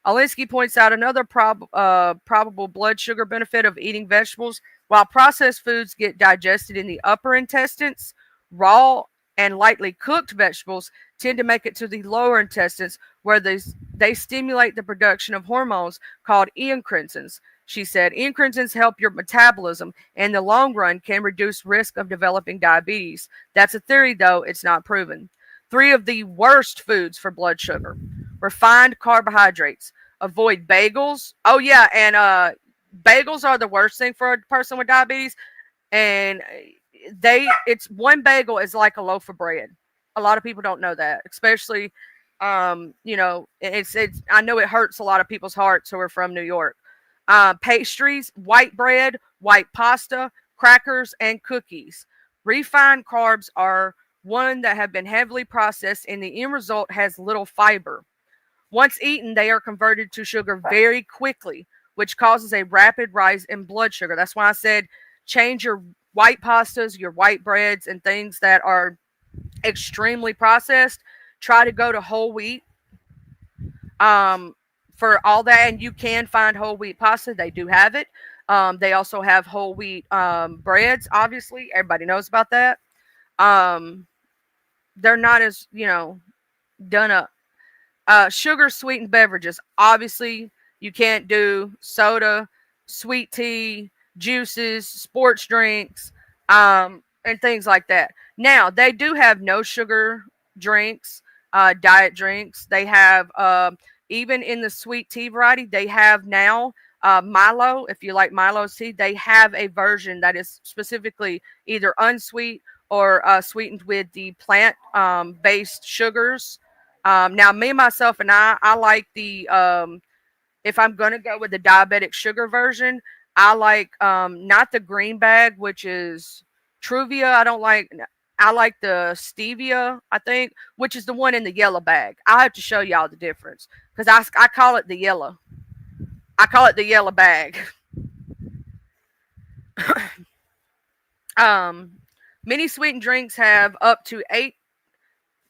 A: Alinsky points out another probable blood sugar benefit of eating vegetables. While processed foods get digested in the upper intestines, raw and lightly cooked vegetables tend to make it to the lower intestines where they stimulate the production of hormones called endocrines. She said, endocrines help your metabolism and in the long run can reduce risk of developing diabetes. That's a theory, though, it's not proven. 3 of the worst foods for blood sugar. Refined carbohydrates. Avoid bagels. Oh yeah, and bagels are the worst thing for a person with diabetes. And it's one bagel is like a loaf of bread. A lot of people don't know that, especially it's I know it hurts a lot of people's hearts who are from New York. Pastries, white bread, white pasta, crackers, and cookies. Refined carbs are one that have been heavily processed, and the end result has little fiber. Once eaten, they are converted to sugar very quickly, which causes a rapid rise in blood sugar. That's why I said change your white pastas, your white breads, and things that are extremely processed. Try to go to whole wheat for all that, and you can find whole wheat pasta. They do have it. They also have whole wheat breads. Obviously, everybody knows about that. They're not as done up. Sugar sweetened beverages. Obviously, you can't do soda, sweet tea, juices, sports drinks, and things like that. Now, they do have no sugar drinks, diet drinks. They have, even in the sweet tea variety, they have now Milo. If you like Milo's tea, they have a version that is specifically either unsweet or sweetened with the plant based sugars. Now, me, myself, and I like the, if I'm going to go with the diabetic sugar version, I like not the green bag, which is Truvia. I like the stevia, I think, which is the one in the yellow bag. I'll have to show y'all the difference because I call it the yellow. I call it the yellow bag. Many sweetened drinks have up to 8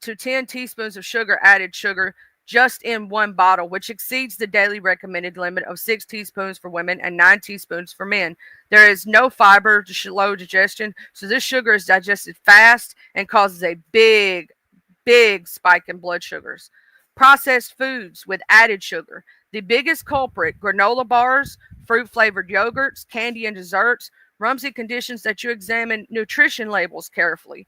A: to 10 teaspoons of added sugar just in one bottle, which exceeds the daily recommended limit of 6 teaspoons for women and 9 teaspoons for men. There is no fiber to slow digestion, so this sugar is digested fast and causes a big spike in blood sugars. Processed foods with added sugar. The biggest culprit, granola bars, fruit-flavored yogurts, candy, and desserts. Rumsey conditions that you examine nutrition labels carefully.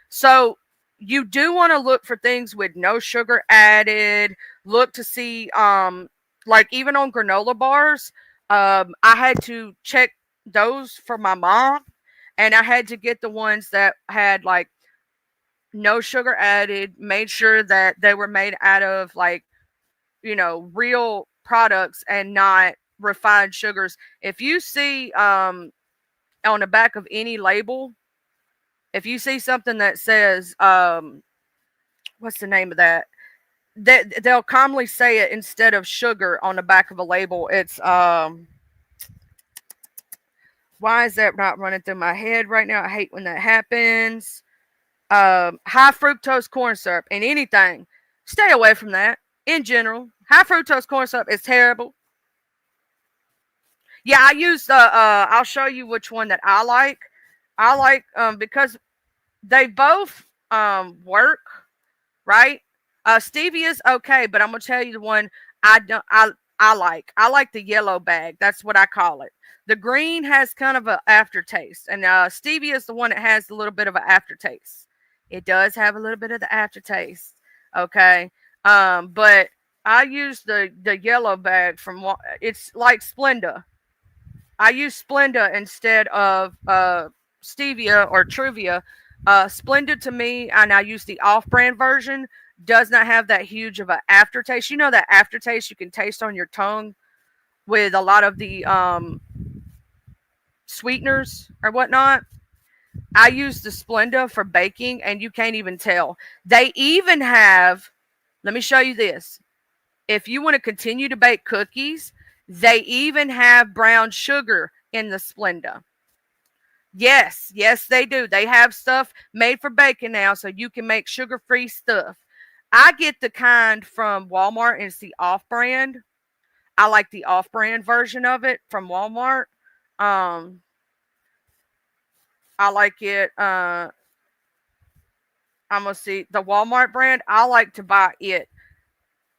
A: So you do want to look for things with no sugar added. Look to see, like even on granola bars, I had to check those for my mom, and I had to get the ones that had like no sugar added, made sure that they were made out of like, real products and not refined sugars. If you see on the back of any label, if you see something that says what's the name of that? They'll commonly say it instead of sugar on the back of a label. It's why is that not running through my head right now? I hate when that happens. High fructose corn syrup and anything. Stay away from that. In general, high fructose corn syrup is terrible. Yeah, I use the. I'll show you which one that I like. I like because they both work, right? Stevia's okay, but I'm gonna tell you the one I don't. I like. I like the yellow bag. That's what I call it. The green has kind of an aftertaste, and stevia is the one that has a little bit of an aftertaste. It does have a little bit of the aftertaste. Okay. But I use the yellow bag from it's like Splenda. I use Splenda instead of stevia or Truvia. Splenda to me, and I use the off-brand version, does not have that huge of an aftertaste. You know that aftertaste you can taste on your tongue with a lot of the sweeteners or whatnot. I use the Splenda for baking, and you can't even tell. They even have, let me show you this. If you want to continue to bake cookies, they even have brown sugar in the Splenda. Yes, yes, they do. They have stuff made for baking now, so you can make sugar free stuff. I get the kind from Walmart, and it's the off brand. I like the off brand version of it from Walmart. Um, I like it. I'm gonna see the Walmart brand. I like to buy it.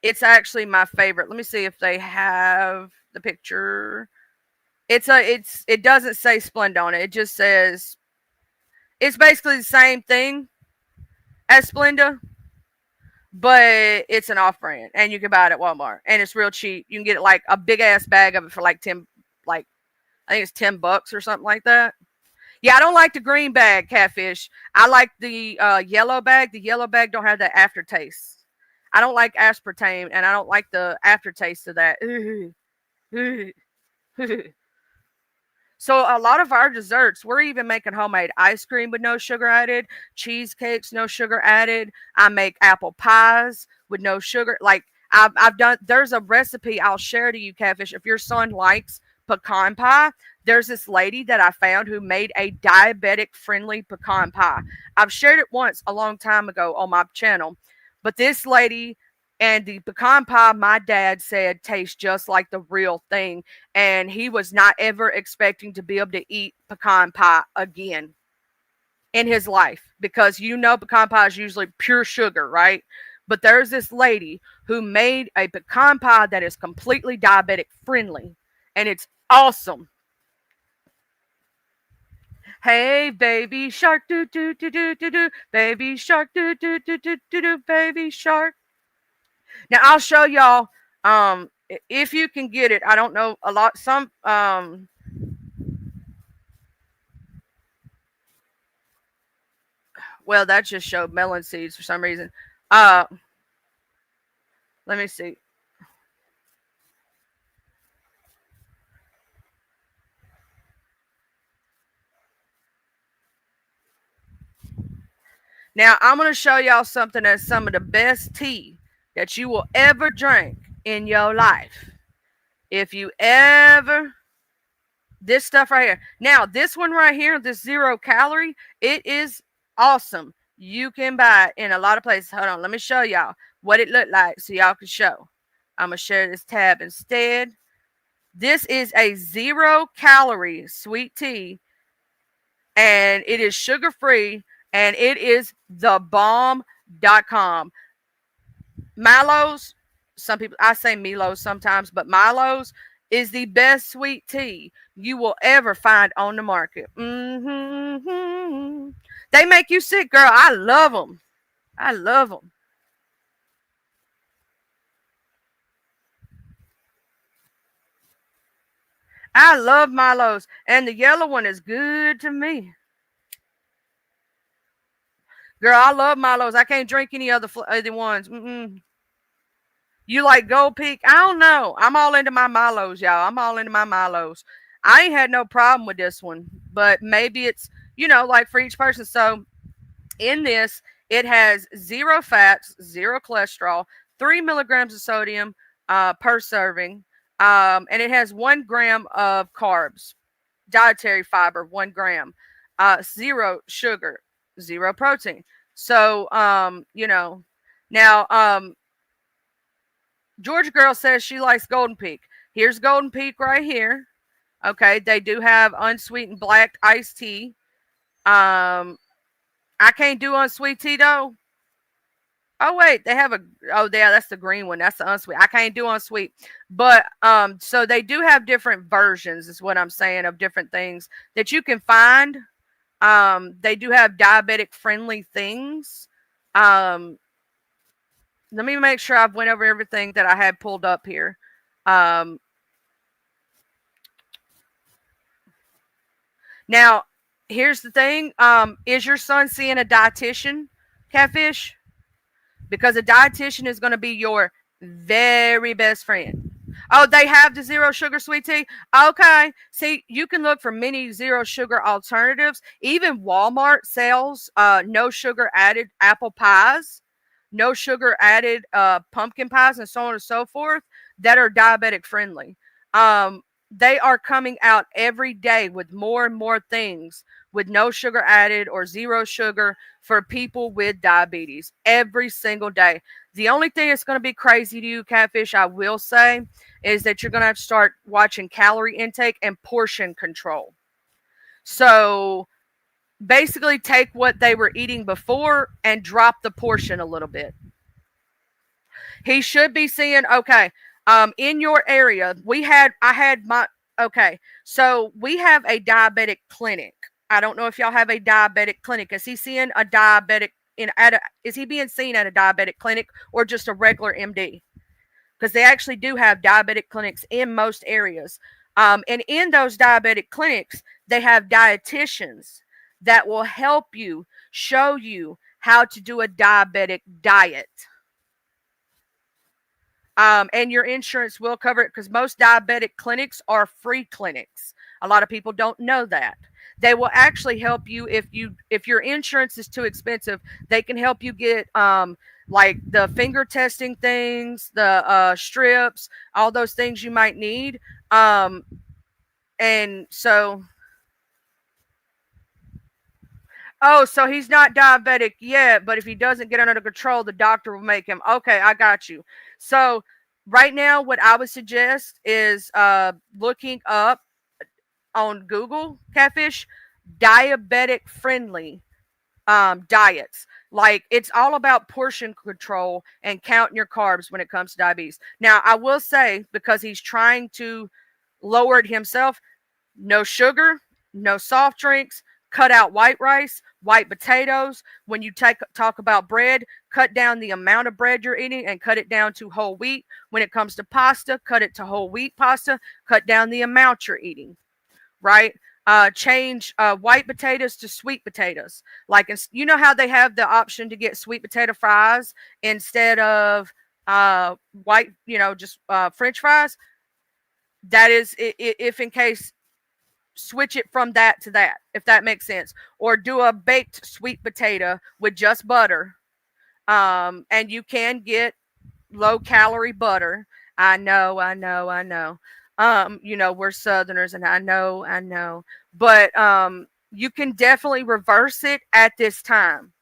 A: It's actually my favorite. Let me see if they have the picture. It doesn't say Splenda on it. It just says it's basically the same thing as Splenda, but it's an off brand, and you can buy it at Walmart, and it's real cheap. You can get it like a big ass bag of it for like 10, like I think it's $10 or something like that. Yeah, I don't like the green bag catfish. I like the yellow bag. The yellow bag don't have that aftertaste. I don't like aspartame, and I don't like the aftertaste of that. So a lot of our desserts, we're even making homemade ice cream with no sugar added, cheesecakes, no sugar added. I make apple pies with no sugar. Like I've done, there's a recipe I'll share to you, Catfish. If your son likes pecan pie, there's this lady that I found who made a diabetic friendly pecan pie. I've shared it once a long time ago on my channel, but this lady and the pecan pie, my dad said, tastes just like the real thing, and he was not ever expecting to be able to eat pecan pie again in his life, because pecan pie is usually pure sugar, right? But there's this lady who made a pecan pie that is completely diabetic friendly, and it's awesome. Hey, baby shark, do do do do do do, baby shark, do do do do do do, baby shark. Now I'll show y'all. If you can get it, I don't know a lot. Well, that just showed melon seeds for some reason. Uh, let me see. Now I'm gonna show y'all something that's some of the best tea that you will ever drink in your life. If you ever this stuff right here. Now, this one right here, this 0 calorie, it is awesome. You can buy it in a lot of places. Hold on, let me show y'all what it looked like so y'all can show. I'm going to share this tab instead. This is a 0 calorie sweet tea, and it is sugar free, and it is thebomb.com. Milo's, some people, I say Milo's sometimes, but Milo's is the best sweet tea you will ever find on the market. They make you sick, girl. I love them. I love them. I love Milo's, and the yellow one is good to me. Girl, I love Milo's. I can't drink any other ones. You like Gold Peak? I don't know. I'm all into my Milos, y'all. I'm all into my Milos. I ain't had no problem with this one, but maybe it's, like for each person. So in this, it has 0 fats, 0 cholesterol, 3 milligrams of sodium per serving, and it has 1 gram of carbs, dietary fiber, 1 gram, 0 sugar, 0 protein. So, now, Georgia Girl says she likes Golden Peak. Here's Golden Peak right here. Okay, they do have unsweetened black iced tea. I can't do unsweet tea though. Oh wait, they have a yeah, that's the green one. That's the unsweet. I can't do unsweet. But so they do have different versions, is what I'm saying, of different things that you can find. They do have diabetic friendly things. Let me make sure I've went over everything that I had pulled up here. Now, here's the thing. Is your son seeing a dietitian, Catfish? Because a dietitian is going to be your very best friend. Oh, they have the zero sugar sweet tea. Okay. See, you can look for many zero sugar alternatives. Even Walmart sells no sugar added apple pies, no sugar added pumpkin pies, and so on and so forth that are diabetic friendly. Um, they are coming out every day with more and more things with no sugar added or zero sugar for people with diabetes every single day. The only thing that's going to be crazy to you, Catfish, I will say, is that you're going to have to start watching calorie intake and portion control. So basically, take what they were eating before and drop the portion a little bit. He should be seeing, okay, in your area, I had my, okay, so we have a diabetic clinic. I don't know if y'all have a diabetic clinic. Is he seeing a diabetic is he being seen at a diabetic clinic or just a regular MD? Because they actually do have diabetic clinics in most areas. And in those diabetic clinics, they have dietitians that will help you, show you how to do a diabetic diet. And your insurance will cover it because most diabetic clinics are free clinics. A lot of people don't know that. They will actually help you if your insurance is too expensive. They can help you get like the finger testing things, the strips, all those things you might need. And so, oh, so he's not diabetic yet, but if he doesn't get under control, the doctor will make him. Okay, I got you. So right now, what I would suggest is looking up on Google, Catfish, diabetic friendly diets. Like it's all about portion control and counting your carbs when it comes to diabetes. Now, I will say, because he's trying to lower it himself, no sugar, no soft drinks, cut out white rice, white potatoes. When you talk about bread, cut down the amount of bread you're eating and cut it down to whole wheat. When it comes to pasta, cut it to whole wheat pasta, cut down the amount you're eating, right? Change white potatoes to sweet potatoes. Like, you know how they have the option to get sweet potato fries instead of white, just French fries. That is, if in case, switch it from that to that, if that makes sense. Or do a baked sweet potato with just butter. And you can get low calorie butter. I know, I know, I know. We're Southerners, and I know. But you can definitely reverse it at this time.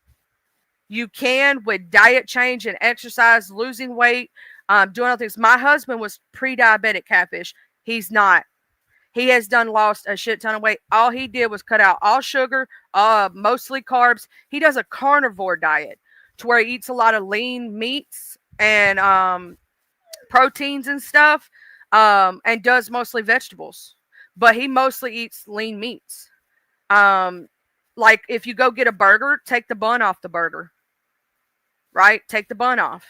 A: You can with diet change and exercise, losing weight, doing other things. My husband was pre-diabetic, Catfish. He's not. He has lost a shit ton of weight. All he did was cut out all sugar, mostly carbs. He does a carnivore diet to where he eats a lot of lean meats and proteins and stuff, and does mostly vegetables. But he mostly eats lean meats. Like if you go get a burger, take the bun off the burger, right? Take the bun off.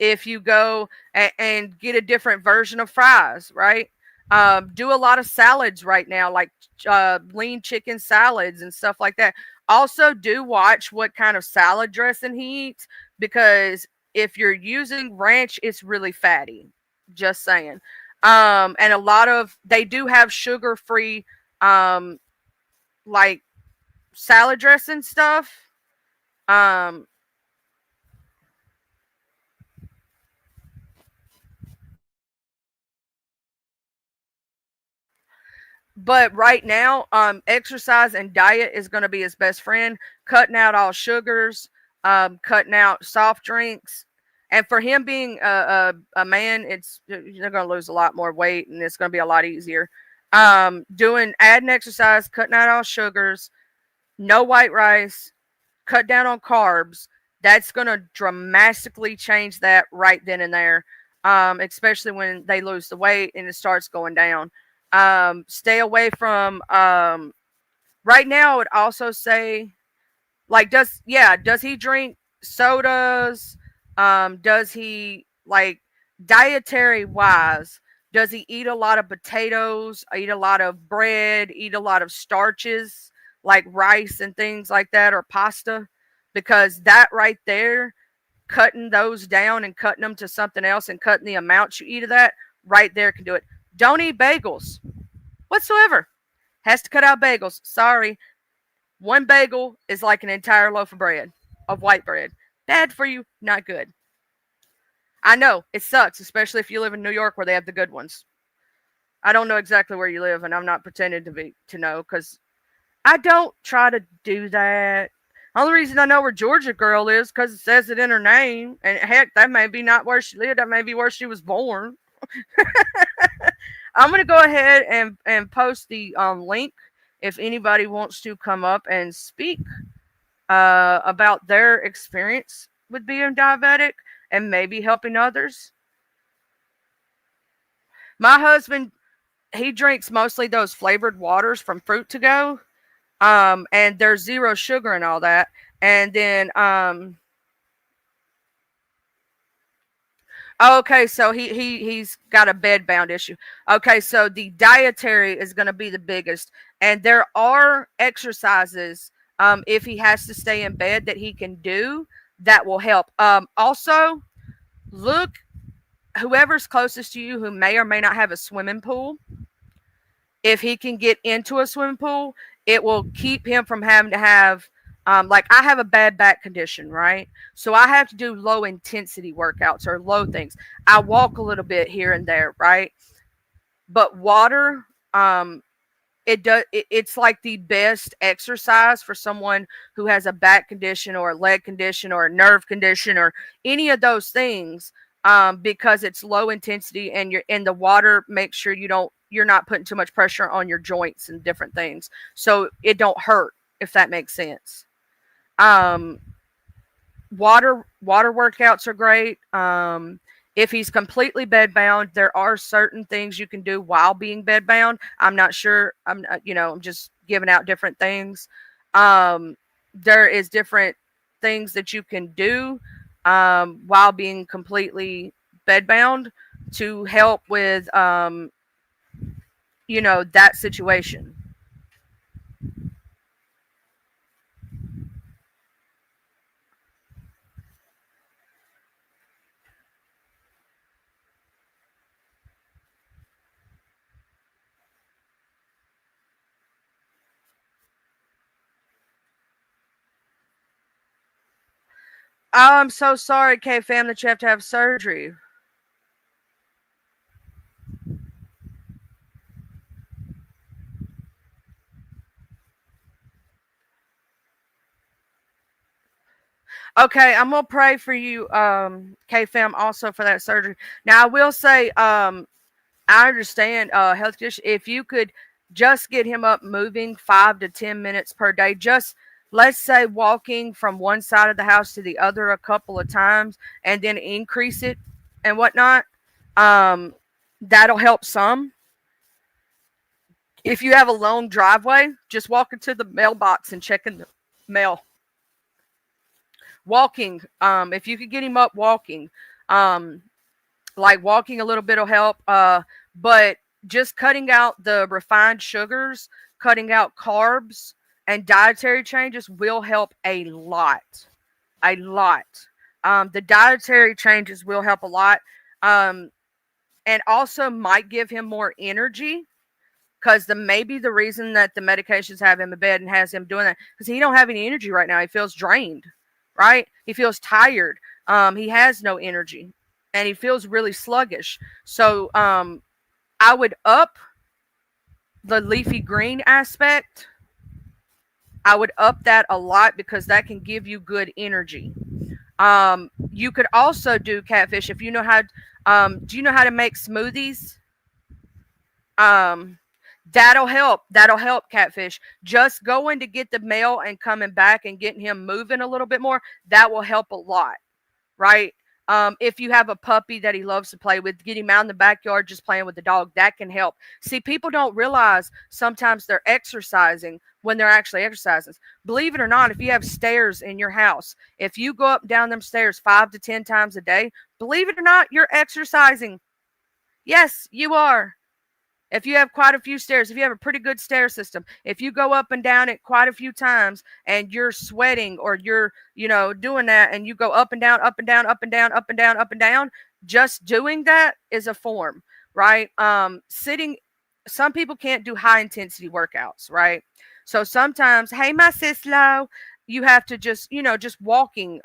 A: If you go and get a different version of fries, right? Do a lot of salads right now, like lean chicken salads and stuff like that. Also, do watch what kind of salad dressing he eats, because if you're using ranch, it's really fatty. Just saying. And a lot of they do have sugar-free, like salad dressing stuff. Um, But right now, exercise and diet is going to be his best friend. Cutting out all sugars, cutting out soft drinks, and for him being a man, you're going to lose a lot more weight, and it's going to be a lot easier. Adding exercise, cutting out all sugars, no white rice, cut down on carbs. That's going to dramatically change that right then and there, especially when they lose the weight and it starts going down. Stay away from right now. I would also say, like, does he drink sodas? Does he, like, dietary wise, does he eat a lot of potatoes, eat a lot of bread, eat a lot of starches like rice and things like that, or pasta? Because that right there, cutting those down and cutting them to something else and cutting the amounts you eat of that, right there can do it. Don't eat bagels whatsoever. Has to cut out bagels. Sorry. One bagel is like an entire loaf of bread, of white bread. Bad for you, not good. I know, it sucks, especially if you live in New York where they have the good ones. I don't know exactly where you live, and I'm not pretending to know, because I don't try to do that. Only reason I know where Georgia Girl is because it says it in her name. And heck, that may be not where she lived. That may be where she was born. I'm going to go ahead and post the link if anybody wants to come up and speak about their experience with being diabetic and maybe helping others. My husband, he drinks mostly those flavored waters from Fruit to Go. And there's zero sugar and all that. And then, okay, so he's got a bed bound issue. Okay, so the dietary is going to be the biggest, and there are exercises, if he has to stay in bed, that he can do that will help. Also, look, whoever's closest to you who may or may not have a swimming pool, if he can get into a swimming pool, it will keep him from having to have, like I have a bad back condition, right? So I have to do low intensity workouts or low things. I walk a little bit here and there, right? But water, it's like the best exercise for someone who has a back condition or a leg condition or a nerve condition or any of those things, because it's low intensity, and the water makes sure you're not putting too much pressure on your joints and different things, so it don't hurt, if that makes sense. Water workouts are great. If he's completely bedbound, there are certain things you can do while being bedbound. I'm not sure. I'm just giving out different things. There is different things that you can do while being completely bedbound to help with that situation. Oh, I'm so sorry, K fam, that you have to have surgery. Okay, I'm gonna pray for you, K fam, also for that surgery. Now I will say, I understand health condition. If you could just get him up moving 5 to 10 minutes per day, just let's say walking from one side of the house to the other a couple of times, and then increase it and whatnot, that'll help some. If you have a long driveway, just walk into the mailbox and check in the mail. Walking, if you could get him up walking, um, like walking a little bit will help. But just cutting out the refined sugars, cutting out carbs, and dietary changes will help a lot. A lot. The dietary changes will help a lot. And also might give him more energy, because maybe the reason that the medications have him in bed and has him doing that because he don't have any energy right now. He feels drained, right? He feels tired. He has no energy, and he feels really sluggish. So I would up the leafy green aspect. I would up that a lot because that can give you good energy. You could also do catfish if you know how. Do you know how to make smoothies? Um, that'll help. That'll help catfish. Just going to get the mail and coming back and getting him moving a little bit more, that will help a lot, right? If you have a puppy that he loves to play with, get him out in the backyard just playing with the dog. That can help. See, people don't realize sometimes they're exercising when they're actually exercising. Believe it or not, if you have stairs in your house, if you go up and down them stairs 5 to 10 times a day, believe it or not, you're exercising. Yes, you are. If you have quite a few stairs, if you have a pretty good stair system, if you go up and down it quite a few times and you're sweating or you're, doing that and you go up and down, up and down, up and down, up and down, up and down, just doing that is a form, right? Sitting, some people can't do high intensity workouts, right? So sometimes, hey, my sis low, you have to just, just walking,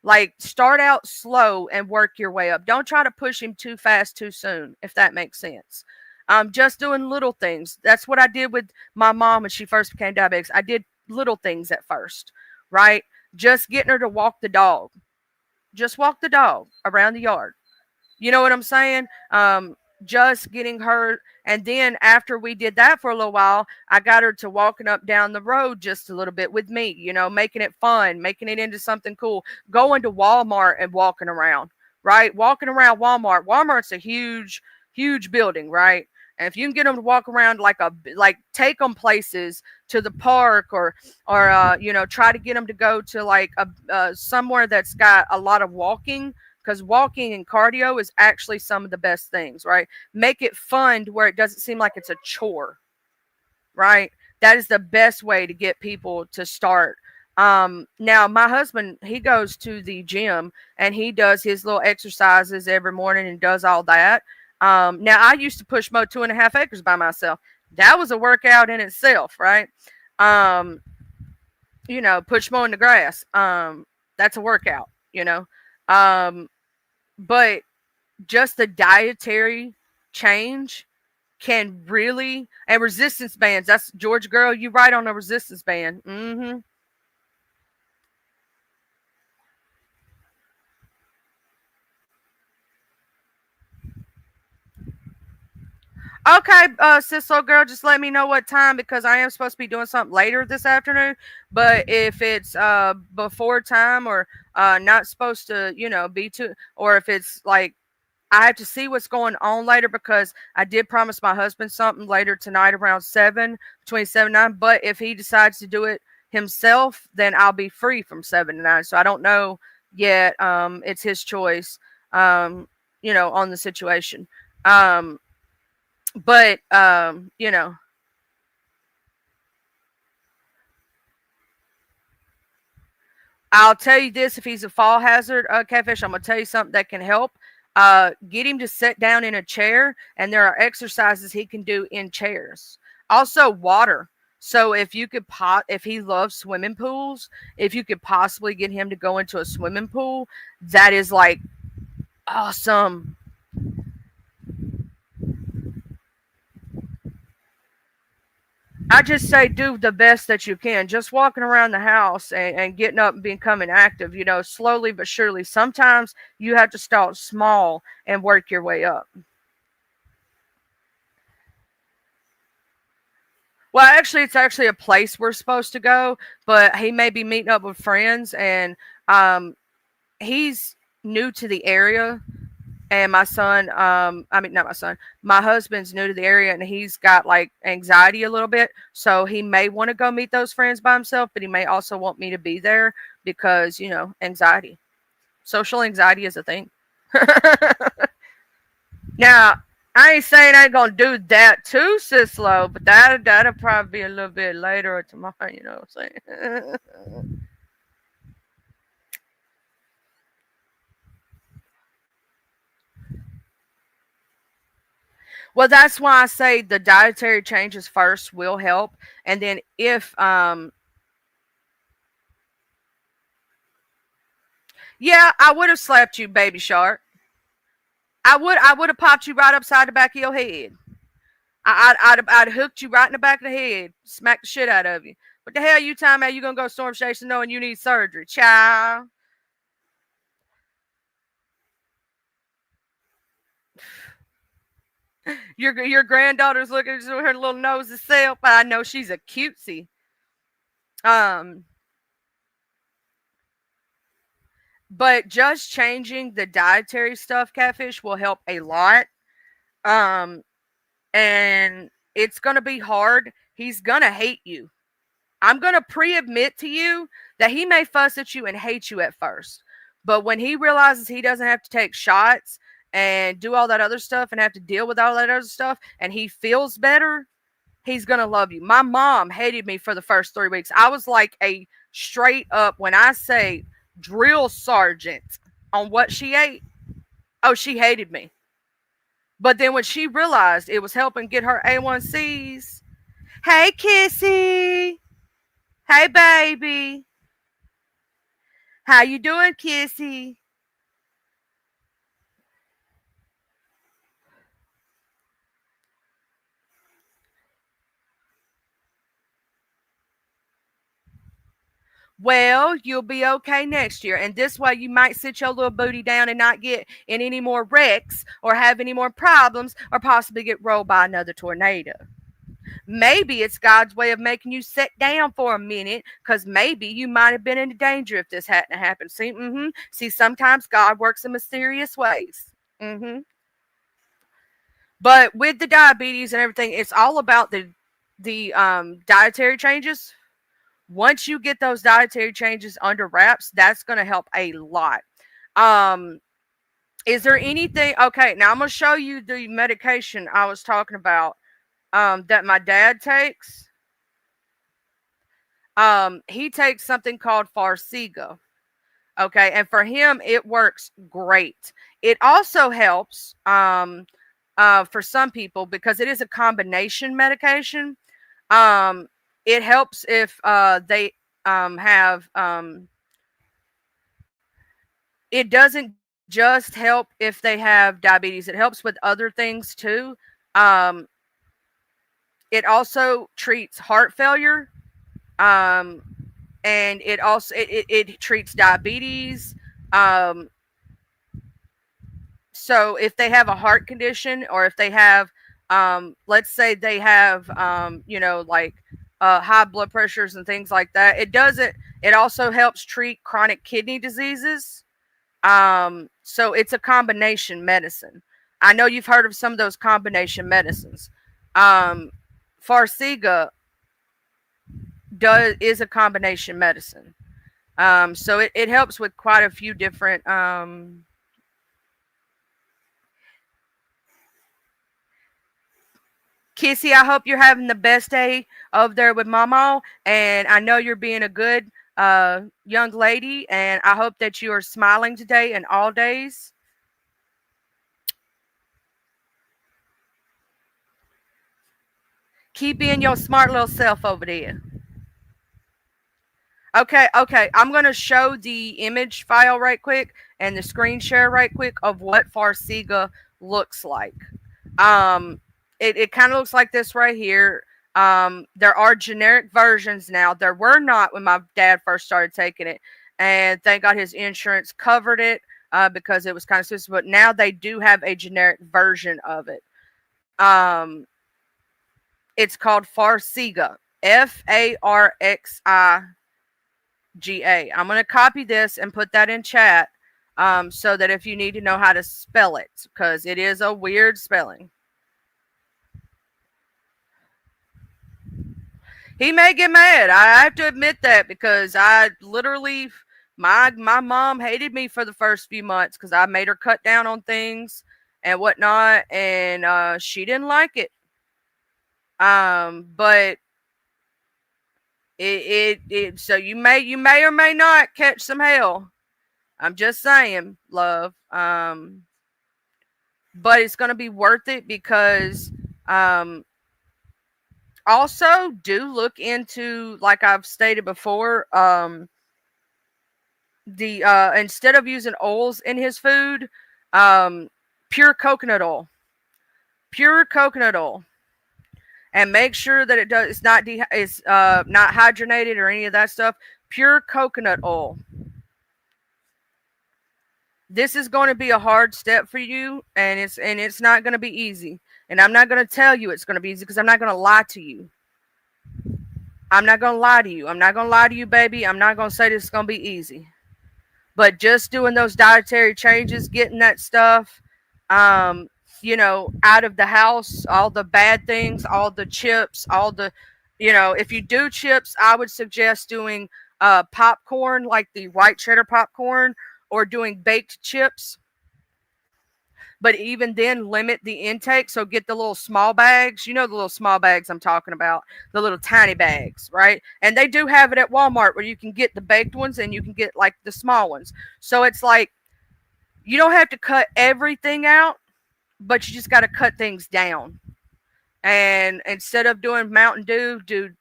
A: like start out slow and work your way up. Don't try to push him too fast too soon, if that makes sense. Just doing little things. That's what I did with my mom when she first became diabetic. I did little things at first, right? Just getting her to walk the dog. Just walk the dog around the yard. You know what I'm saying? Just getting her. And then after we did that for a little while, I got her to walking up down the road just a little bit with me, making it fun, making it into something cool, going to Walmart and walking around, right? Walking around Walmart. Walmart's a huge, huge building, right? And if you can get them to walk around like take them places to the park or try to get them to go to like somewhere that's got a lot of walking, because walking and cardio is actually some of the best things, right? Make it fun to where it doesn't seem like it's a chore, right? That is the best way to get people to start. Now my husband, he goes to the gym and he does his little exercises every morning and does all that. Now I used to push mow 2.5 acres by myself. That was a workout in itself, right? Push mowing the grass. That's a workout, but just the dietary change can really, and resistance bands. That's George girl. You right on a resistance band. Mm-hmm. Okay, sis little girl, just let me know what time because I am supposed to be doing something later this afternoon. But if it's before time or not supposed to, be too, or if it's like I have to see what's going on later because I did promise my husband something later tonight around 7, between 7 and 9. But if he decides to do it himself, then I'll be free from 7 to 9. So I don't know yet. It's his choice, on the situation. But I'll tell you this: if he's a fall hazard catfish, I'm gonna tell you something that can help. Get him to sit down in a chair, and there are exercises he can do in chairs. Also, water. So if he loves swimming pools, if you could possibly get him to go into a swimming pool, that is like awesome. I just say do the best that you can. Just walking around the house and getting up and becoming active, slowly but surely. Sometimes you have to start small and work your way up. Well, actually, it's actually a place we're supposed to go, but he may be meeting up with friends, and he's new to the area. And my son, I mean, not my son, my husband's new to the area and he's got like anxiety a little bit. So he may want to go meet those friends by himself, but he may also want me to be there because, anxiety. Social anxiety is a thing. Now, I ain't saying I ain't gonna do that too, Sislo, but that'll probably be a little bit later or tomorrow, you know what I'm saying? Well, that's why I say the dietary changes first will help. And then if yeah, I would have slapped you, baby shark. I would have popped you right upside the back of your head. I'd hooked you right in the back of the head, smacked the shit out of you. What the hell you time out you gonna go storm chasing knowing you need surgery, child? Your granddaughter's looking at her little nose herself. I know she's a cutesy. Um, but just changing the dietary stuff, catfish, will help a lot. Um, and it's gonna be hard. He's gonna hate you. I'm gonna pre-admit to you that he may fuss at you and hate you at first, but when he realizes he doesn't have to take shots and do all that other stuff and have to deal with all that other stuff, and he feels better, he's going to love you. My mom hated me for the first 3 weeks. I was like a straight up, when I say drill sergeant on what she ate, oh, she hated me. But then when she realized it was helping get her A1Cs, hey, Kissy. Hey, baby. How you doing, Kissy? Well, you'll be okay next year. And this way, you might sit your little booty down and not get in any more wrecks or have any more problems or possibly get rolled by another tornado. Maybe it's God's way of making you sit down for a minute because maybe you might have been in danger if this hadn't happened. See, see, sometimes God works in mysterious ways. But with the diabetes and everything, it's all about the dietary changes. Once you get those dietary changes under wraps, that's going to help a lot. Is there anything? Okay, now I'm going to show you the medication I was talking about that my dad takes. He takes something called Farxiga. Okay, and for him, it works great. It also helps for some people because it is a combination medication. It helps if they have. It doesn't just help if they have diabetes. It helps with other things too. It also treats heart failure. And it also it treats diabetes. So if they have a heart condition, or if they have let's say they have like high blood pressures and things like that, it also helps treat chronic kidney diseases. So it's a combination medicine. I know you've heard of some of those combination medicines. Farxiga is a combination medicine. So it helps with quite a few different Kissy, I hope you're having the best day over there with Mama, and I know you're being a good young lady, and I hope that you are smiling today and all days. Keep being your smart little self over there. Okay, I'm going to show the image file right quick and the screen share right quick of what Farxiga looks like. It kind of looks like this right here. There are generic versions now. There were not when my dad first started taking it. And thank God his insurance covered it because it was kind of expensive. But now they do have a generic version of it. It's called Farxiga. Farxiga. I'm going to copy this and put that in chat so that if you need to know how to spell it, because it is a weird spelling. He may get mad. I have to admit that because I literally, my mom hated me for the first few months because I made her cut down on things and whatnot, and she didn't like it. But so you may or may not catch some hell. I'm just saying, love. But it's gonna be worth it because also do look into, like I've stated before, the instead of using oils in his food, pure coconut oil. Pure coconut oil. And make sure that it's not hydrogenated or any of that stuff. Pure coconut oil. This is going to be a hard step for you, and it's not going to be easy. And I'm not going to tell you it's going to be easy because I'm not going to lie to you. I'm not going to lie to you. I'm not going to lie to you, baby. I'm not going to say this is going to be easy. But just doing those dietary changes, getting that stuff, out of the house, all the bad things, all the chips, all the, if you do chips, I would suggest doing popcorn, like the white cheddar popcorn, or doing baked chips. but even then, limit the intake. So get the little small bags. You know the little small bags I'm talking about, the little tiny bags, right? And they do have it at Walmart where you can get the baked ones and you can get like the small ones. So it's like you don't have to cut everything out, but you just got to cut things down. And instead of doing Mountain Dew, do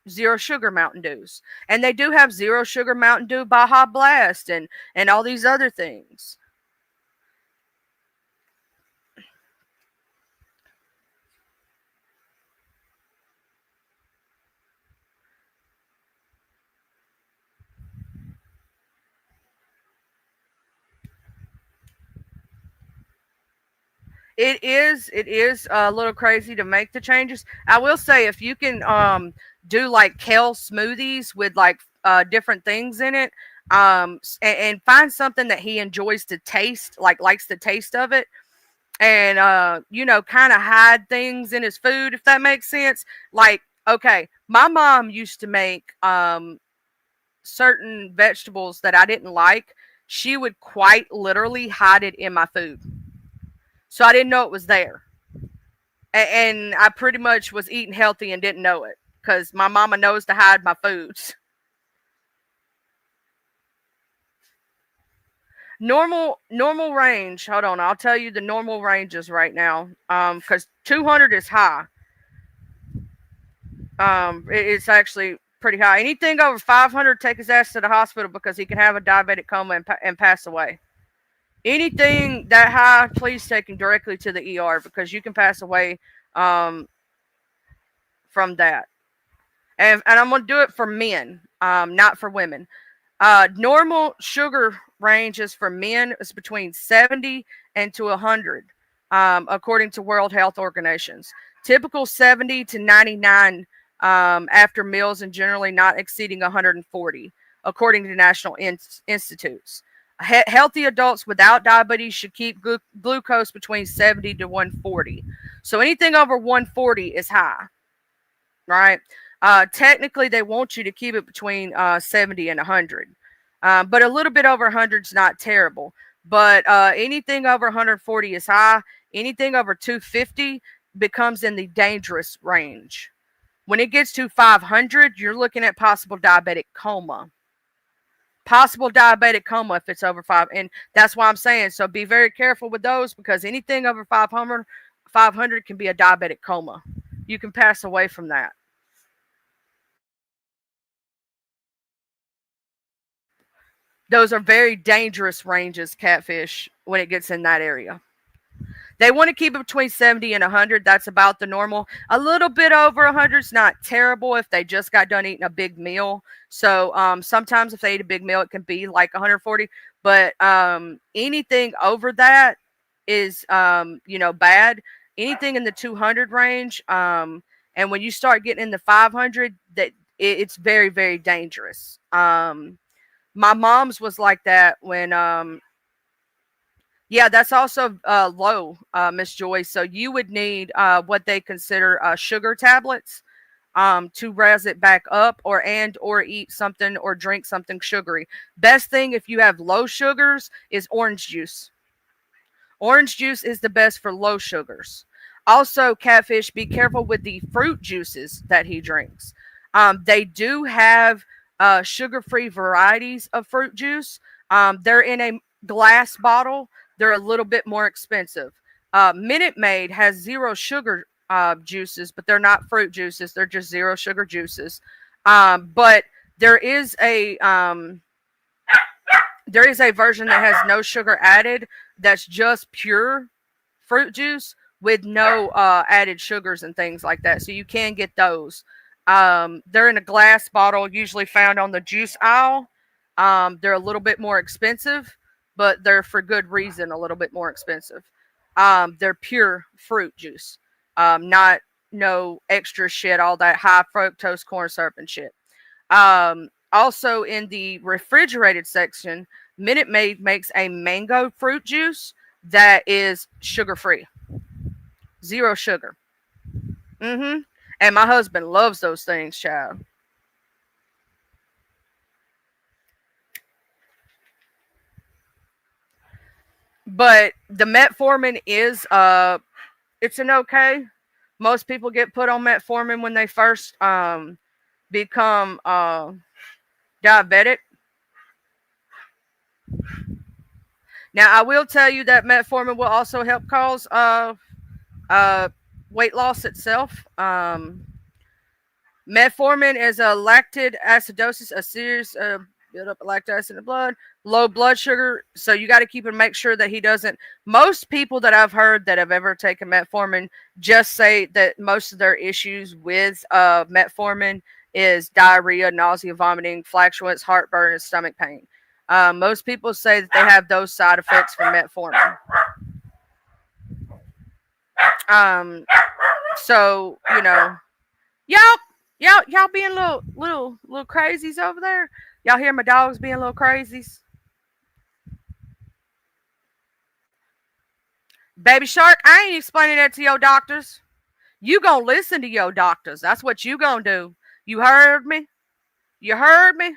A: zero sugar Mountain Dews. And they do have zero sugar Mountain Dew Baja Blast and all these other things. It is a little crazy to make the changes. I will say if you can do like kale smoothies with like different things in it, and find something that he enjoys to taste, like likes the taste of it, and kind of hide things in his food, if that makes sense. Like, okay, my mom used to make certain vegetables that I didn't like. She would quite literally hide it in my food, so I didn't know it was there. And I pretty much was eating healthy and didn't know it because my mama knows to hide my foods. Normal range. Hold on, I'll tell you the normal ranges right now. Because 200 is high. It's actually pretty high. Anything over 500, take his ass to the hospital because he can have a diabetic coma and pass away. Anything that high, please take him directly to the ER because you can pass away um, from that. And I'm gonna do it for men, not for women. Normal sugar ranges for men is between 70 and to 100, according to World Health Organizations. Typical 70 to 99 after meals and generally not exceeding 140, according to national institutes. Healthy adults without diabetes should keep glucose between 70 to 140. So anything over 140 is high, right? Technically, they want you to keep it between 70 and 100. But a little bit over 100 is not terrible. But anything over 140 is high. Anything over 250 becomes in the dangerous range. When it gets to 500, you're looking at possible diabetic coma. Possible diabetic coma if it's over 5. And that's why I'm saying, so be very careful with those because anything over 500 can be a diabetic coma. You can pass away from that. Those are very dangerous ranges, catfish, when it gets in that area. They want to keep it between 70 and 100. That's about the normal. A little bit over 100 is not terrible if they just got done eating a big meal. So sometimes if they eat a big meal, it can be like 140. But anything over that is, bad. Anything in the 200 range, and when you start getting in the 500, it's very, very dangerous. My mom's was like that when yeah, that's also low, Miss Joy. So you would need what they consider sugar tablets to raise it back up, or eat something or drink something sugary. Best thing if you have low sugars is orange juice. Orange juice is the best for low sugars. Also, catfish, be careful with the fruit juices that he drinks. They do have sugar-free varieties of fruit juice. They're in a glass bottle. They're a little bit more expensive. Minute Maid has zero sugar juices, but they're not fruit juices. They're just zero sugar juices. But there is a version that has no sugar added. That's just pure fruit juice with no added sugars and things like that. So you can get those. They're in a glass bottle, usually found on the juice aisle. They're a little bit more expensive, but they're for good reason a little bit more expensive. They're pure fruit juice, not no extra shit, all that high fructose corn syrup and shit. Also, in the refrigerated section, Minute Maid makes a mango fruit juice that is sugar free, zero sugar. And my husband loves those things, child. But the metformin is it's an okay. Most people get put on metformin when they first become diabetic. Now, I will tell you that metformin will also help cause uh, weight loss itself. Metformin is a lactic acidosis, a serious build up of lactic acid in the blood, low blood sugar. So you got to keep and make sure that he doesn't. Most people that I've heard that have ever taken metformin just say that most of their issues with metformin is diarrhea, nausea, vomiting, flatulence, heartburn, and stomach pain. Most people say that they have those side effects from metformin. Um, so y'all, y'all being little crazies over there. Y'all hear my dogs being little crazies. Baby Shark, I ain't explaining that to your doctors. You gonna listen to your doctors. That's what you gonna do. You heard me? You heard me?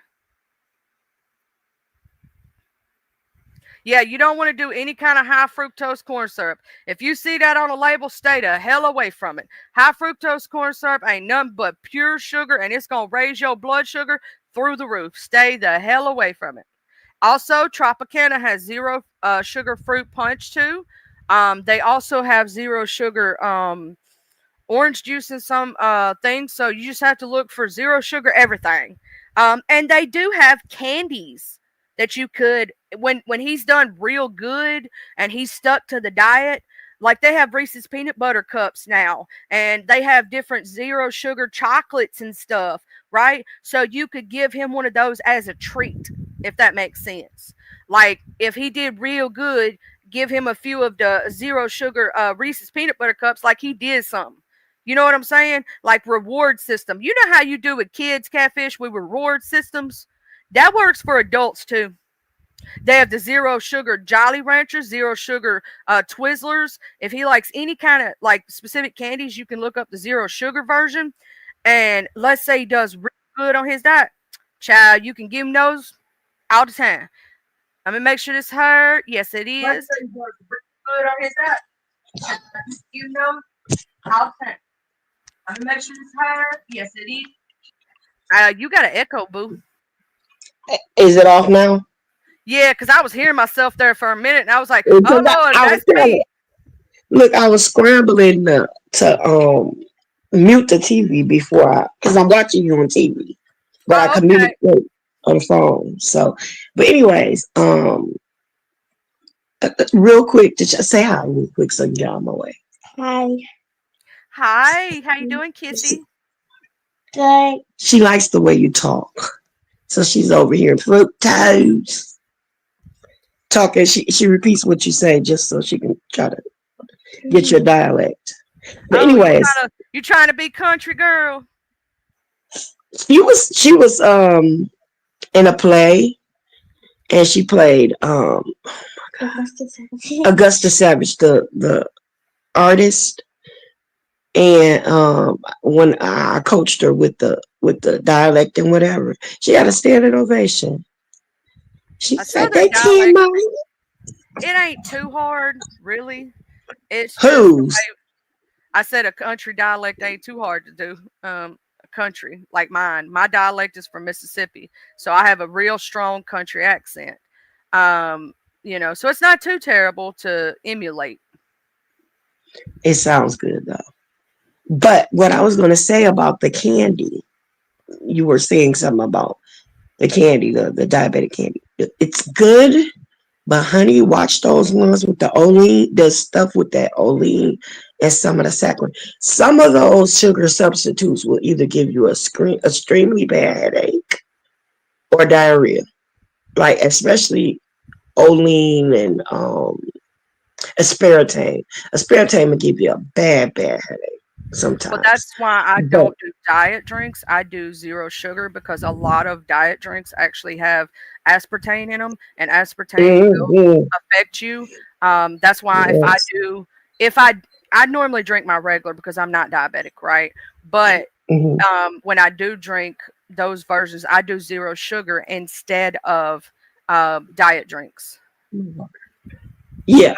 A: Yeah, you don't want to do any kind of high fructose corn syrup. If you see that on a label, stay the hell away from it. High fructose corn syrup ain't nothing but pure sugar, and it's going to raise your blood sugar through the roof. Stay the hell away from it. Also, Tropicana has zero sugar fruit punch too. They also have zero sugar orange juice and some things. So you just have to look for zero sugar everything. And they do have candies that you could when he's done real good and he's stuck to the diet. Like they have Reese's peanut butter cups now, and they have different zero sugar chocolates and stuff, right? So you could give him one of those as a treat, if that makes sense. Like if he did real good, give him a few of the zero sugar Reese's peanut butter cups, like he did something. You know what I'm saying? Like reward system. You know how you do with kids, Catfish, with reward systems? That works for adults too. They have the zero sugar Jolly Ranchers, zero sugar Twizzlers. If he likes any kind of like specific candies, you can look up the zero sugar version. And let's say he does really good on his diet. Child, you can give him those all the time. I'm gonna make sure this heard. Yes, it is. Let's say he does really good on his diet. You know, all the time. I'm gonna make sure this heard. Yes, it is. You got an echo, boo.
B: Is it off now?
A: Yeah, because I was hearing myself there for a minute, and I was like, "Oh
B: Because
A: Lord,
B: I was
A: that's
B: trying
A: me."
B: to look. I was scrambling to mute the TV before because I'm watching you on TV, but I
A: Oh, okay.
B: communicate on the phone. So, but anyways, real quick to just say hi real quick so you get on my way. Hi.
A: Hi, how you doing, Kissy?
B: Good. She likes the way you talk, so she's over here fructose talking. She repeats what you say just so she can try to get your dialect. But
A: Oh,
B: anyways,
A: you trying to be country girl?
B: she was in a play and she played Augusta Savage, the artist. And when I coached her with the dialect and whatever, she had a standing ovation. She
A: I saw
B: said they
A: that
B: can
A: dialect.
B: mine.
A: It ain't too hard, really. It's just the
B: Who's?
A: way I said a country dialect ain't too hard to do. A country like mine. My dialect is from Mississippi, so I have a real strong country accent. Um, so it's not too terrible to emulate.
B: It sounds good though. But what I was going to say about the candy, you were saying something about the candy, the diabetic candy. It's good, but honey, watch those ones with the Olean, the stuff with that Olean and some of the saccharin. Some of those sugar substitutes will either give you extremely bad headache or diarrhea. Like especially Olean and aspartame. Aspartame will give you a bad headache
A: Well,
B: sometimes.
A: that's why I
B: But
A: don't do diet drinks. I do zero sugar because a lot of diet drinks actually have aspartame in them, and aspartame will
B: mhm,
A: affect you. That's why
B: yes,
A: if I normally drink my regular because I'm not diabetic, right? But
B: mhm.
A: when I do drink those versions, I do zero sugar instead of diet drinks.
B: Yeah,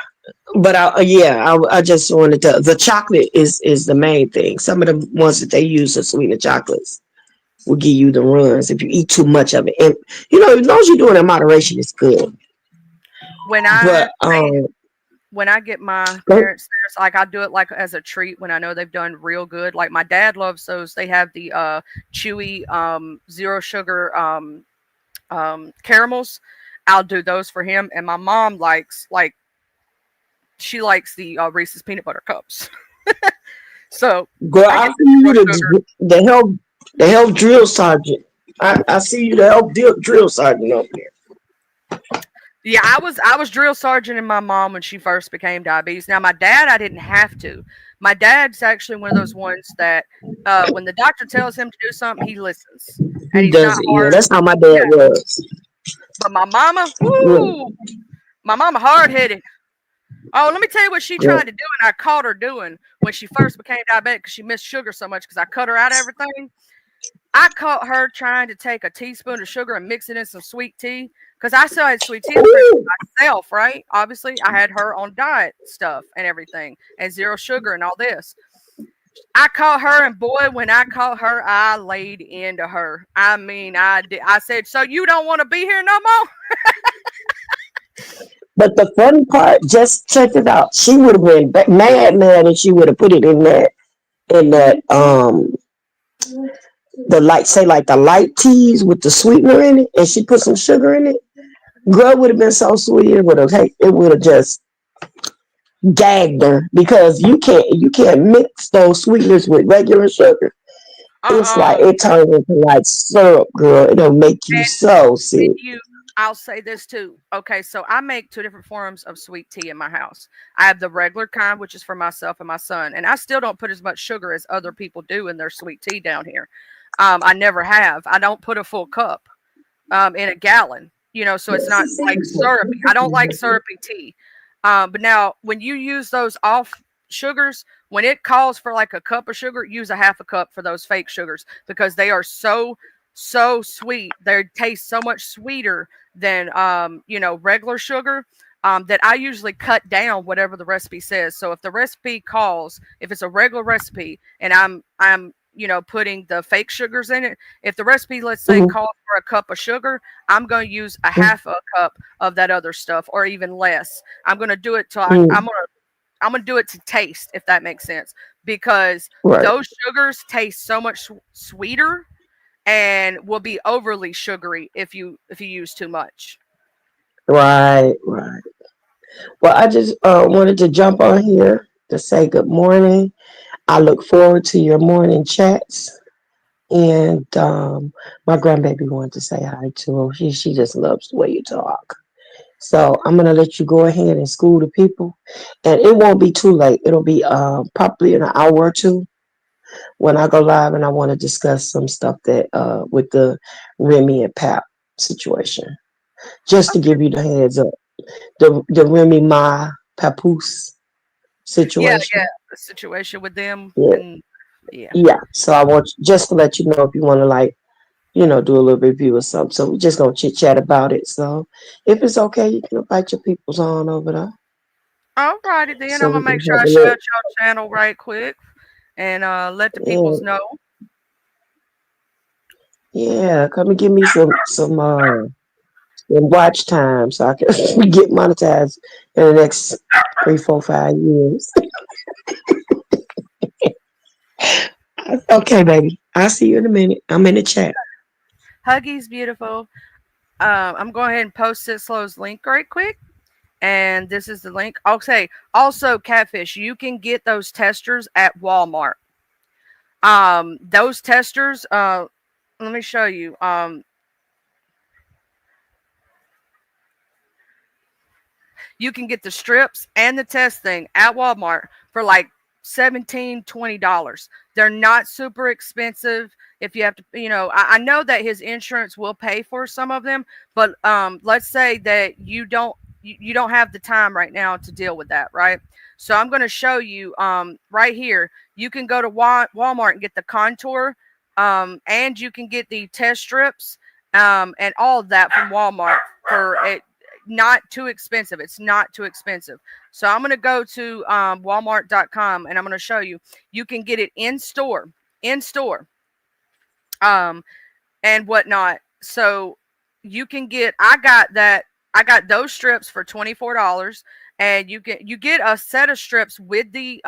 B: but I just wanted to. The chocolate is the main thing. Some of the ones that they use to sweeten the chocolates will give you the runs if you eat too much of it. And as long as you're doing it in moderation, it's good.
A: When
B: But
A: when I get my
B: go-
A: parents theirs, like I do it like as a treat when I know they've done real good. Like my dad loves those. They have the chewy zero sugar caramels. I'll do those for him, and my mom likes she likes the Reese's peanut butter cups. So
B: girl,
A: I
B: I
A: get
B: see you
A: zero sugar.
B: the help drill sergeant. I see you the help drill sergeant up there.
A: Yeah, I was drill sergeant in my mom when she first became diabetes. Now my dad, I didn't have to. My dad's actually one of those ones that when the doctor tells him to do something, he listens, and
B: He
A: he's not
B: does it. Yeah,
A: hard.
B: that's how my
A: Yeah,
B: dad was.
A: but my mama,
B: Yeah,
A: whoo, my mama hard headed. Oh, let me tell you what she
B: yeah.
A: tried to do, and I caught her doing when she first became diabetic because she missed sugar so much because I cut her out of everything. I caught her trying to take a teaspoon of sugar and mix it in some sweet tea because I still had sweet tea in the fridge
B: Ooh,
A: myself, right? Obviously, I had her on diet stuff and everything and zero sugar and all this. I caught her, and boy, when I caught her, I laid into her. I mean, I did. I said, "So you don't want to be here no more?"
B: but the funny part, just check it out. She would have been mad, and she would have put it in that the light, say like the light teas with the sweetener in it, and she put some sugar in it. Girl would have been so sweet. It would have just gagged her because you can't mix those sweeteners with regular sugar. It's like
A: Uh-uh.
B: it turns into like syrup, girl. It'll make you so sick.
A: And I'll say this too. Okay, so I make two different forms of sweet tea in my house. I have the regular kind, which is for myself and my son, and I still don't put as much sugar as other people do in their sweet tea down here. I never have. I don't put a full cup in a gallon, so it's not like syrupy. I don't like syrupy tea. But now, when you use those off sugars, when it calls for like a cup of sugar, use a half a cup for those fake sugars because they are so sweet. They taste so much sweeter than regular sugar. That I usually cut down whatever the recipe says. So if the recipe calls, if it's a regular recipe, and I'm putting the fake sugars in it, if the recipe, let's say,
B: Mhm.
A: calls for a cup of sugar, I'm going to use a half a cup of that other stuff, or even less. I'm going to do it till
B: Mhm.
A: I'm gonna do it to taste, if that makes sense, because
B: Right,
A: those sugars taste so much sweeter and will be overly sugary if you use too much.
B: right. Well, I just wanted to jump on here to say good morning. I look forward to your morning chats. And my grandbaby wanted to say hi too. She just loves the way you talk. So I'm gonna let you go ahead and school the people, and it won't be too late. It'll be probably in an hour or two when I go live, and I want to discuss some stuff that with the Remy and Pap situation. Just to
A: Okay.
B: give you the heads up, the Remy Ma Papoose
A: Yeah, yeah.
B: situation.
A: The situation with them
B: Yeah,
A: and yeah.
B: yeah. So I want just to let you know if you want to do a little review or something. So we're just gonna chit chat about it. So if it's okay, you can invite your peoples on over there
A: Alrighty then.
B: so
A: I'm gonna
B: we can
A: make sure
B: have
A: I
B: a
A: shout
B: little.
A: y'all channel right quick and let the peoples
B: Yeah,
A: know.
B: yeah. Come and give me some watch time so I can get monetized in the next 3, 4, 5 years. Okay, baby. I'll see you in a minute. I'm in the chat.
A: Huggy's beautiful. I'm going ahead and post this Slow's link right quick. And this is the link. Okay. Also, Catfish, you can get those testers at Walmart. Those testers, let me show you. You can get the strips and the test thing at Walmart for like $17-20. They're not super expensive. If you have to, I know that his insurance will pay for some of them, but let's say that you don't have the time right now to deal with that, right? So I'm going to show you right here. You can go to Walmart and get the contour, and you can get the test strips, and all of that from Walmart for it. not too expensive. It's not too expensive. So I'm going to go to walmart.com and I'm going to show you. You can get it in store, um, and whatnot. So you can get, I got those strips for $24, and you get a set of strips with the,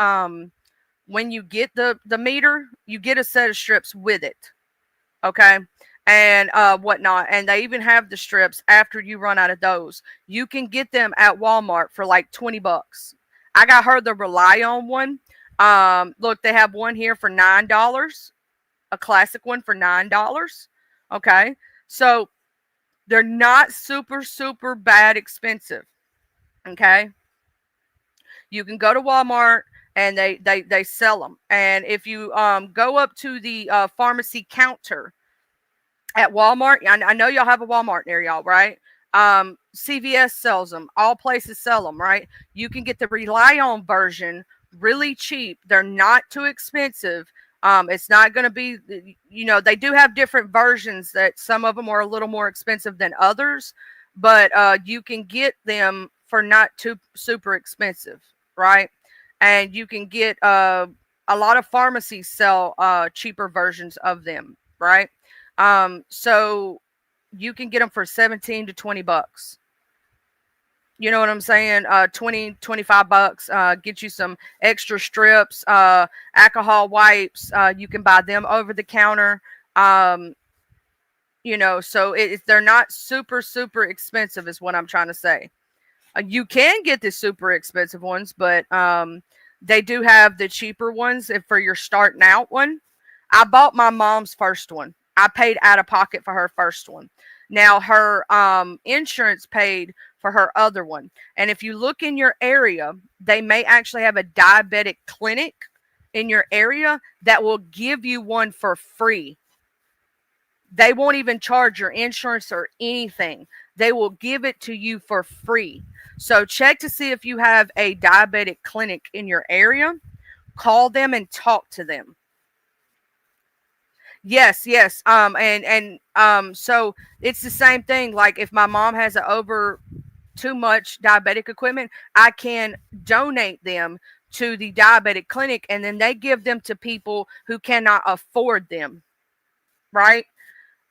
A: when you get the meter, you get a set of strips with it. Okay. And whatnot. And they even have the strips after you run out of those. You can get them at Walmart for like $20. I got her the Rely On one. Look, they have one here for $9, a classic one for $9. Okay. So they're not super, super bad expensive. Okay. You can go to Walmart and they sell them. And if you go up to the pharmacy counter at Walmart, I know y'all have a Walmart near y'all, right? CVS sells them. All places sell them, right? You can get the Rely On version really cheap. They're not too expensive. It's not going to be, they do have different versions that some of them are a little more expensive than others, but you can get them for not too super expensive, right? And you can get a lot of pharmacies sell cheaper versions of them, right? So you can get them for 17 to $20. You know what I'm saying? 20, $25. Get you some extra strips, alcohol wipes. You can buy them over the counter. So they're not super, super expensive is what I'm trying to say. You can get the super expensive ones, but they do have the cheaper ones for your starting out one. I bought my mom's first one. I paid out of pocket for her first one. Now her insurance paid for her other one. And if you look in your area, they may actually have a diabetic clinic in your area that will give you one for free. They won't even charge your insurance or anything. They will give it to you for free. So check to see if you have a diabetic clinic in your area. Call them and talk to them. Yes. So it's the same thing. Like if my mom has over too much diabetic equipment, I can donate them to the diabetic clinic, and then they give them to people who cannot afford them. Right.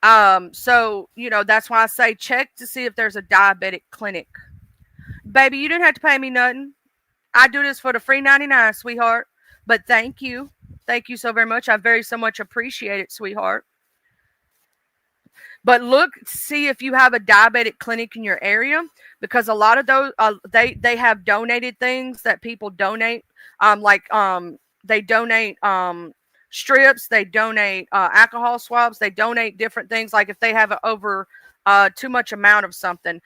A: So that's why I say check to see if there's a diabetic clinic. Baby, you didn't have to pay me nothing. I do this for the free 99, sweetheart. But thank you. Thank you so very much. I very so much appreciate it, sweetheart. But look, see if you have a diabetic clinic in your area, because a lot of those they have donated things that people donate. They donate strips, they donate alcohol swabs, they donate different things. Like if they have over too much amount of something,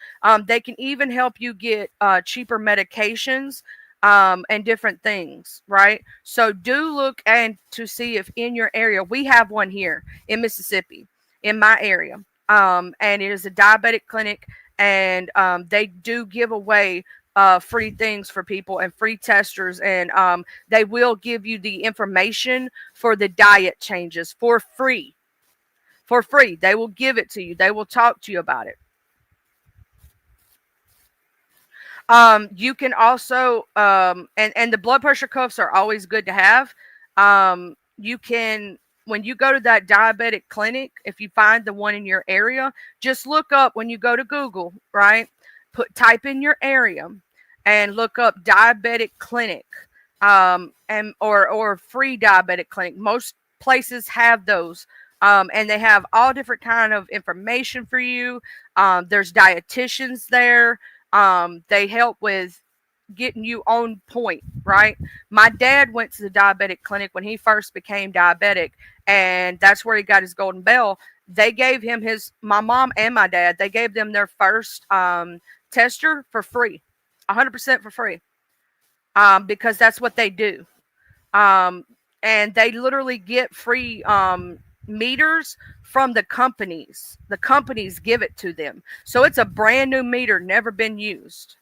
A: they can even help you get cheaper medications. And different things, right? So do look and to see if in your area, we have one here in Mississippi, in my area, and it is a diabetic clinic, and they do give away free things for people and free testers, and they will give you the information for the diet changes for free. For free, they will give it to you. They will talk to you about it. You can also, and the blood pressure cuffs are always good to have. You can, when you go to that diabetic clinic, if you find the one in your area, just look up when you go to Google, right? Type in your area and look up diabetic clinic, or free diabetic clinic. Most places have those. And they have all different kind of information for you. There's dietitians there. They help with getting you on point, right? My dad went to the diabetic clinic when he first became diabetic, and that's where he got his golden bell. They gave him my mom and my dad, they gave them their first tester for free, 100% for free, because that's what they do. And they literally get free meters from the companies. The companies give it to them. So it's a brand new meter, never been used.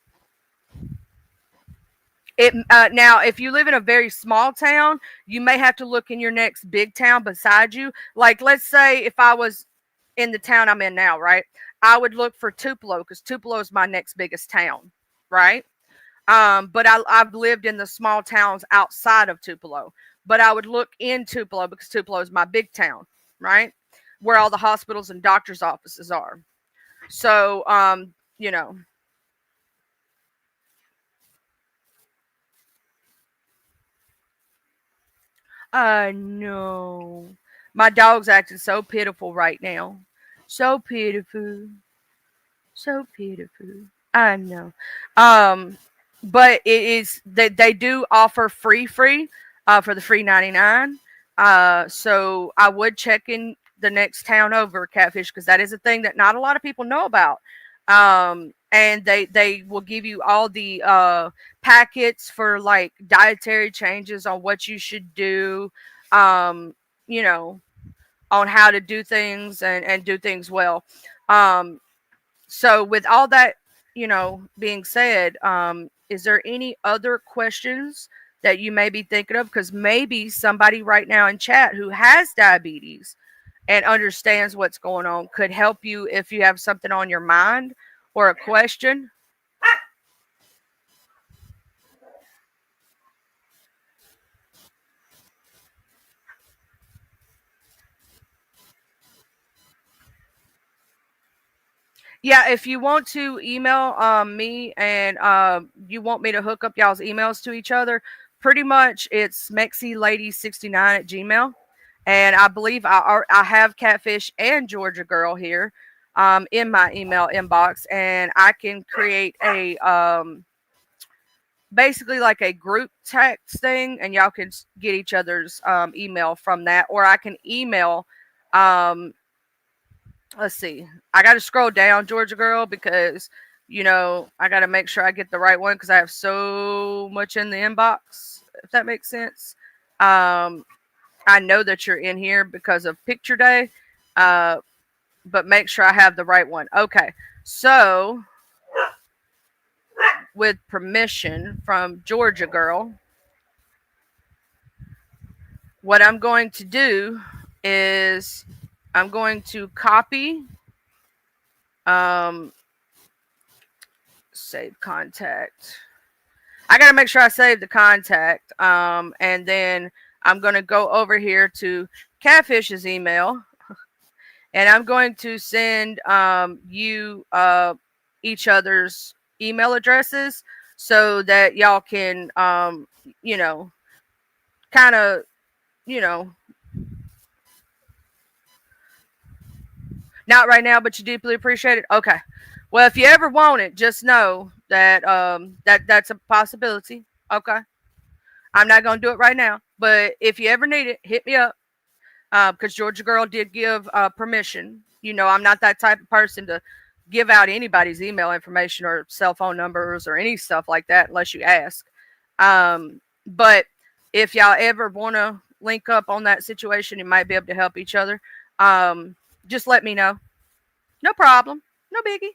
A: Now, if you live in a very small town, you may have to look in your next big town beside you. Like, let's say if I was in the town I'm in now, right? I would look for Tupelo because Tupelo is my next biggest town, right? But I've lived in the small towns outside of Tupelo. But I would look in Tupelo because Tupelo is my big town, right? Where all the hospitals and doctors' offices are. So, you know, no. My dog's acting so pitiful right now. So pitiful. So pitiful. I know. Um, but it is that they do offer free for the free 99. So I would check in the next town over, Catfish, because that is a thing that not a lot of people know about. And they will give you all the packets for like dietary changes on what you should do. Um, you know, on how to do things and do things well. Um, so with all that, being said, is there any other questions that you may be thinking of? Because maybe somebody right now in chat who has diabetes and understands what's going on could help you if you have something on your mind or a question. Yeah, if you want to email me and you want me to hook up y'all's emails to each other, pretty much it's mexilady69 at Gmail. And I believe I have Catfish and Georgia Girl here in my email inbox. And I can create a basically like a group text thing, and y'all can get each other's email from that. Or I can email um, let's see. I got to scroll down, Georgia Girl, because I got to make sure I get the right one because I have so much in the inbox. If that makes sense. Um, I know that you're in here because of Picture Day, uh, but make sure I have the right one. Okay, so with permission from Georgia Girl, what I'm going to do is I'm going to copy um, save contact. I got to make sure I save the contact. And then I'm going to go over here to Catfish's email, and I'm going to send you each other's email addresses so that y'all can, you know, kind of, you know, not right now, but you deeply appreciate it. Okay. Well, if you ever want it, just know that that's a possibility. Okay. I'm not gonna do it right now, but if you ever need it, hit me up. Because Georgia Girl did give permission. I'm not that type of person to give out anybody's email information or cell phone numbers or any stuff like that unless you ask. But if y'all ever want to link up on that situation, you might be able to help each other. Just let me know. No problem. No biggie.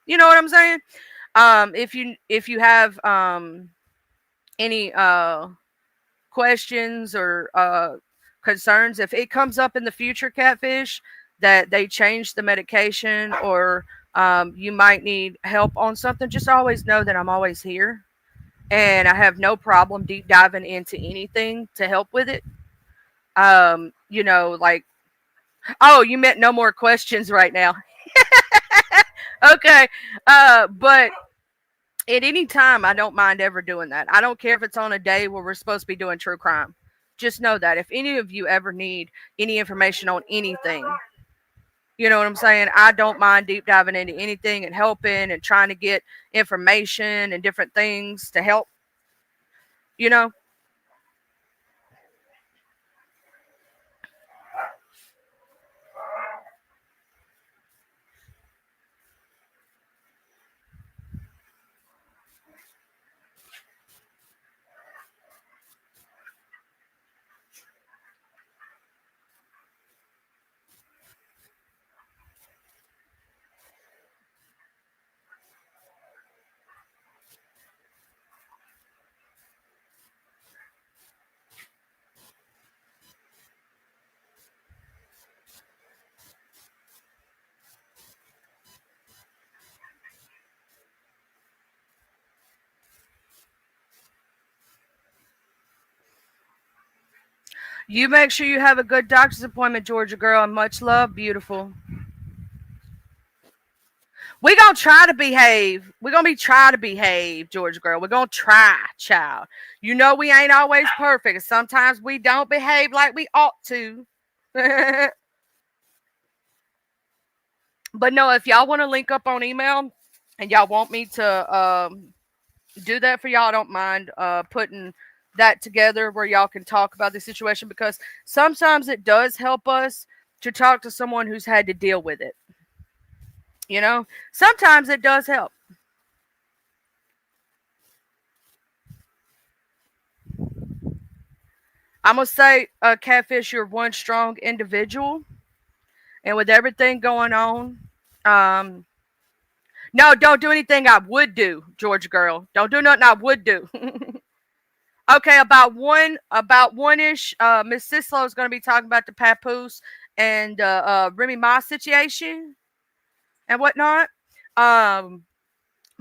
A: You know what I'm saying? If you have any questions or concerns, if it comes up in the future, Catfish, that they change the medication or you might need help on something, just always know that I'm always here and I have no problem deep diving into anything to help with it. Like, oh, you meant no more questions right now. Okay. But at any time, I don't mind ever doing that. I don't care if it's on a day where we're supposed to be doing true crime. Just know that if any of you ever need any information on anything, you know what I'm saying? I don't mind deep diving into anything and helping and trying to get information and different things to help, you know? You make sure you have a good doctor's appointment, Georgia girl, and much love, beautiful. We gonna try to behave. We gonna be try to behave, Georgia girl. We're gonna try, child. You know we ain't always perfect. Sometimes we don't behave like we ought to. But no, if y'all want to link up on email and y'all want me to do that for y'all, I don't mind putting that together where y'all can talk about the situation, because sometimes it does help us to talk to someone who's had to deal with it. You know, sometimes it does help. I'm gonna say, Catfish, you're one strong individual, and with everything going on, um, no, don't do anything I would do, Georgia girl. Don't do nothing I would do. Okay, about one ish. Miss Sislo is gonna be talking about the Papoose and Remy Ma situation and whatnot. Um,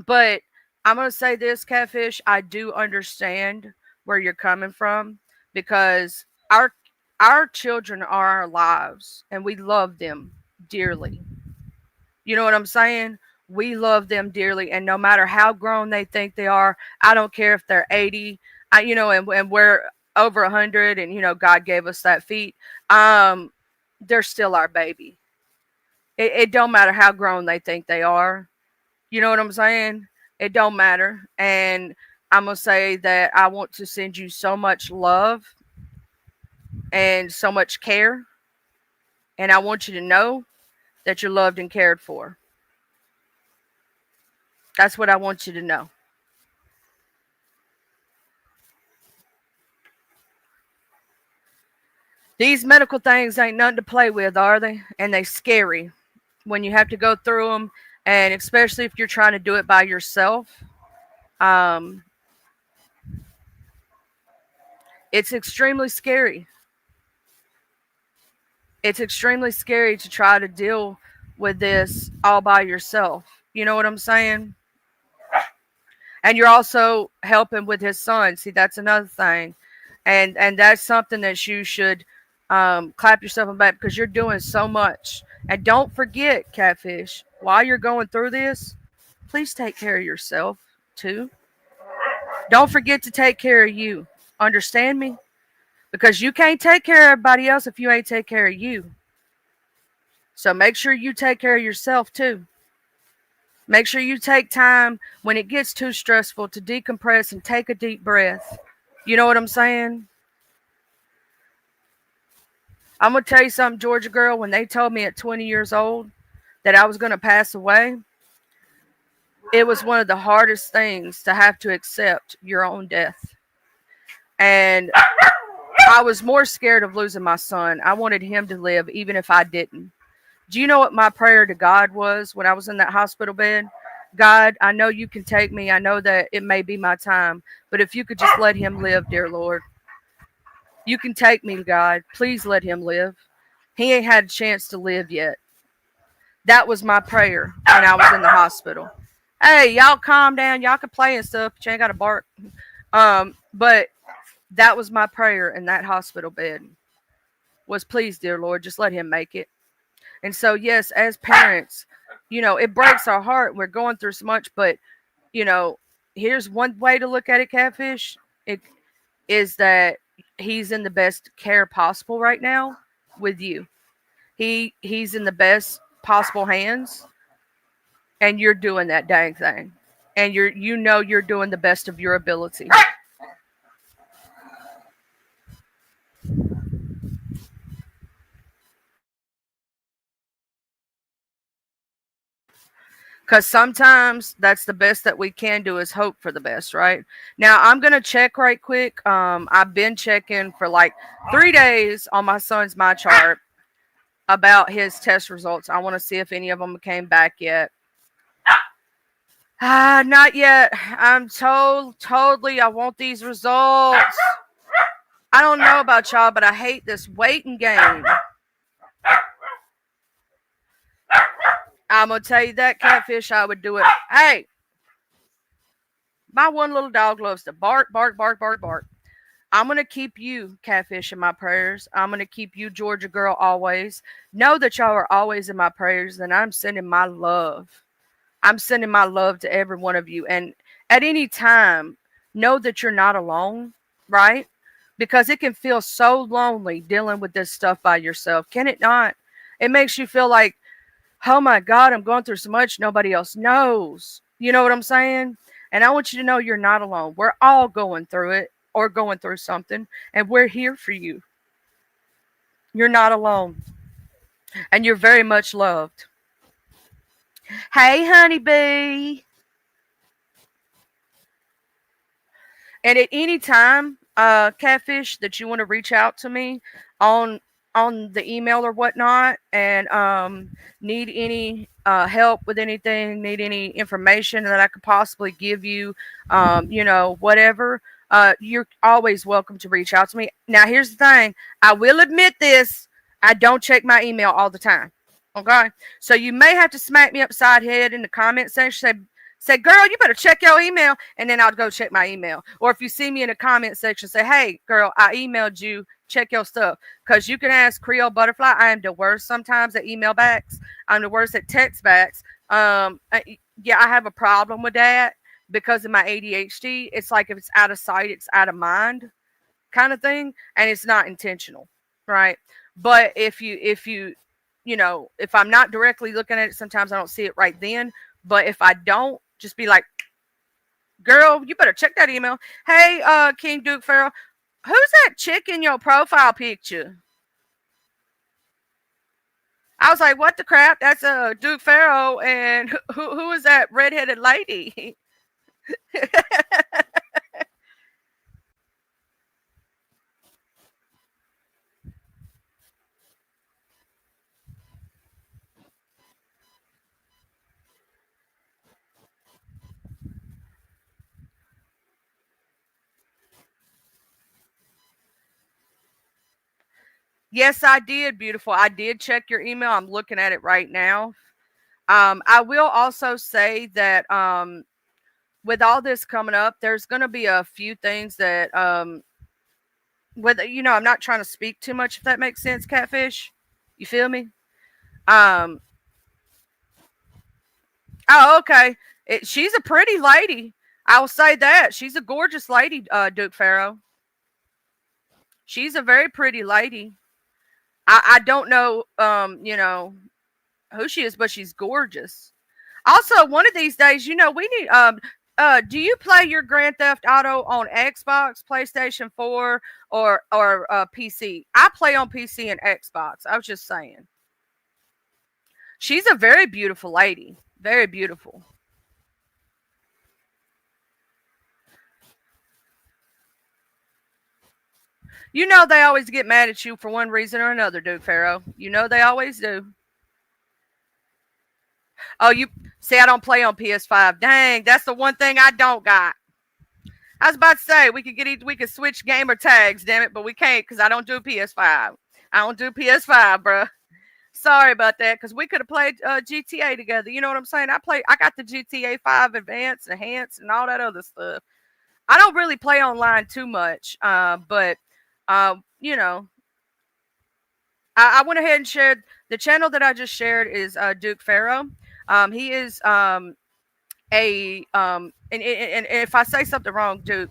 A: but I'm gonna say this, Catfish. I do understand where you're coming from, because our children are our lives, and we love them dearly. You know what I'm saying? We love them dearly, and no matter how grown they think they are, I don't care if they're 80. And we're over 100, and God gave us that feet. Um, they're still our baby. It don't matter how grown they think they are. You know what I'm saying? It don't matter. And I'm gonna say that I want to send you so much love and so much care, and I want you to know that you're loved and cared for. That's what I want you to know. These medical things ain't nothing to play with, are they? And they scary when you have to go through them, and especially if you're trying to do it by yourself. Um, it's extremely scary. It's extremely scary to try to deal with this all by yourself. You know what I'm saying? And you're also helping with his son. See, that's another thing, and that's something that you should clap yourself on the back, because you're doing so much. And don't forget, Catfish, while you're going through this, please take care of yourself too. Don't forget to take care of you. Understand me? Because you can't take care of everybody else if you ain't take care of you. So make sure you take care of yourself too. Make sure you take time when it gets too stressful to decompress and take a deep breath. You know what I'm saying? I'm going to tell you something, Georgia girl. When they told me at 20 years old that I was going to pass away, it was one of the hardest things to have to accept your own death. And I was more scared of losing my son. I wanted him to live even if I didn't. Do you know what my prayer to God was when I was in that hospital bed? God, I know you can take me. I know that it may be my time, but if you could just let him live, dear Lord. You can take me, God. Please let him live. He ain't had a chance to live yet. That was my prayer when I was in the hospital. Hey, y'all calm down. Y'all can play and stuff, but you ain't got to bark. But that was my prayer in that hospital bed, was please, dear Lord, just let him make it. And so, yes, as parents, it breaks our heart. We're going through so much, but, you know, here's one way to look at it, Catfish. It is that he's in the best care possible right now with you. He's in the best possible hands, and you're doing that dang thing. And you're doing the best of your ability. Because sometimes that's the best that we can do, is hope for the best, right? Now, I'm going to check right quick. I've been checking for like 3 days on my son's My Chart about his test results. I want to see if any of them came back yet. Not yet. I'm totally, I want these results. I don't know about y'all, but I hate this waiting game. I'm going to tell you that, Catfish, I would do it. Hey, my one little dog loves to bark, bark, bark, bark, bark. I'm going to keep you, Catfish, in my prayers. I'm going to keep you, Georgia Girl, always. Know that y'all are always in my prayers, and I'm sending my love. I'm sending my love to every one of you. And at any time, know that you're not alone, right? Because it can feel so lonely dealing with this stuff by yourself. Can it not? It makes you feel like, oh my God, I'm going through so much nobody else knows. You know what I'm saying? And I want you to know you're not alone. We're all going through it or going through something, and we're here for you. You're not alone, and you're very much loved. Hey, honeybee. And at any time, Catfish, that you want to reach out to me on the email or whatnot, and need any help with anything, need any information that I could possibly give you, whatever, you're always welcome to reach out to me. Now, here's the thing. I will admit this. I don't check my email all the time. Okay? So you may have to smack me upside the head in the comment section, say, girl, you better check your email, and then I'll go check my email. Or if you see me in the comment section, say, hey, girl, I emailed you, check your stuff. Because you can ask Creole Butterfly. I am the worst sometimes at email backs. I'm the worst at text backs. Yeah, I have a problem with that because of my ADHD. It's like if it's out of sight, it's out of mind kind of thing, and it's not intentional, right? But if I'm not directly looking at it, sometimes I don't see it right then. But if I don't, just be like, girl, you better check that email. Hey, King Duke Farrell, who's that chick in your profile picture? I was like, what the crap? That's Duke Farrell, and who is that redheaded lady? Yes, I did, beautiful. I did check your email. I'm looking at it right now. I will also say that with all this coming up, there's going to be a few things that, I'm not trying to speak too much, if that makes sense, Catfish. You feel me? Um, oh, okay. She's a pretty lady. I will say that. She's a gorgeous lady, Duke Farrow. She's a very pretty lady. I don't know, who she is, but she's gorgeous. Also, one of these days, we need do you play your Grand Theft Auto on Xbox, PlayStation 4, or PC? I play on PC and Xbox. I was just saying. She's a very beautiful lady. Very beautiful. You know they always get mad at you for one reason or another, Duke Farrow. You know they always do. Oh, you see, I don't play on PS5. Dang, that's the one thing I don't got. I was about to say we could switch gamer tags, damn it, but we can't because I don't do PS5. I don't do PS5, bruh. Sorry about that, because we could have played GTA together. You know what I'm saying? I got the GTA 5 Advance, Enhanced, and all that other stuff. I don't really play online too much, but you know, I went ahead and shared the channel that I just shared is Duke Farrow. He is and if I say something wrong, Duke,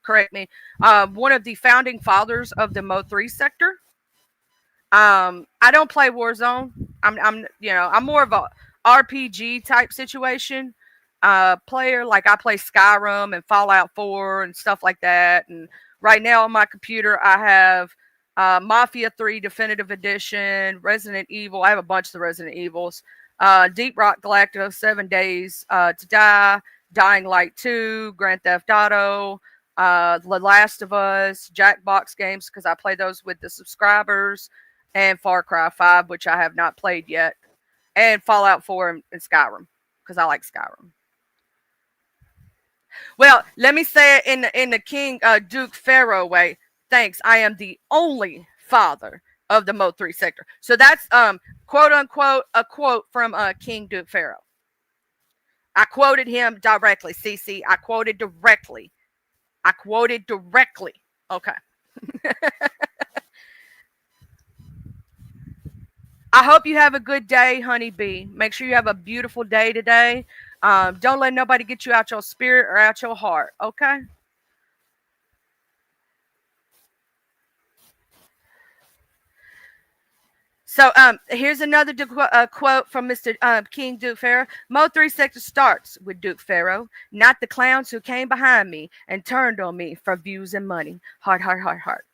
A: correct me. One of the founding fathers of the Mo3 sector. I don't play Warzone. I'm more of a RPG type situation player. Like I play Skyrim and Fallout 4 and stuff like that. And right now on my computer, I have Mafia 3 Definitive Edition, Resident Evil. I have a bunch of the Resident Evils. Deep Rock Galactica, 7 Days to Die, Dying Light 2, Grand Theft Auto, The Last of Us, Jackbox games, because I play those with the subscribers, and Far Cry 5, which I have not played yet, and Fallout 4 and Skyrim, because I like Skyrim. Well, let me say it in the King Duke Farrow way. Thanks. I am the only father of the Mo3 sector. So that's quote unquote a quote from King Duke Farrow. I quoted him directly. CC, I quoted directly. Okay. I hope you have a good day, honeybee. Make sure you have a beautiful day today. Don't let nobody get you out your spirit or out your heart. Okay. So here's another quote from Mr. King Duke Pharaoh. Mo 3 sector starts with Duke Pharaoh, not the clowns who came behind me and turned on me for views and money. Heart, heart, heart, heart.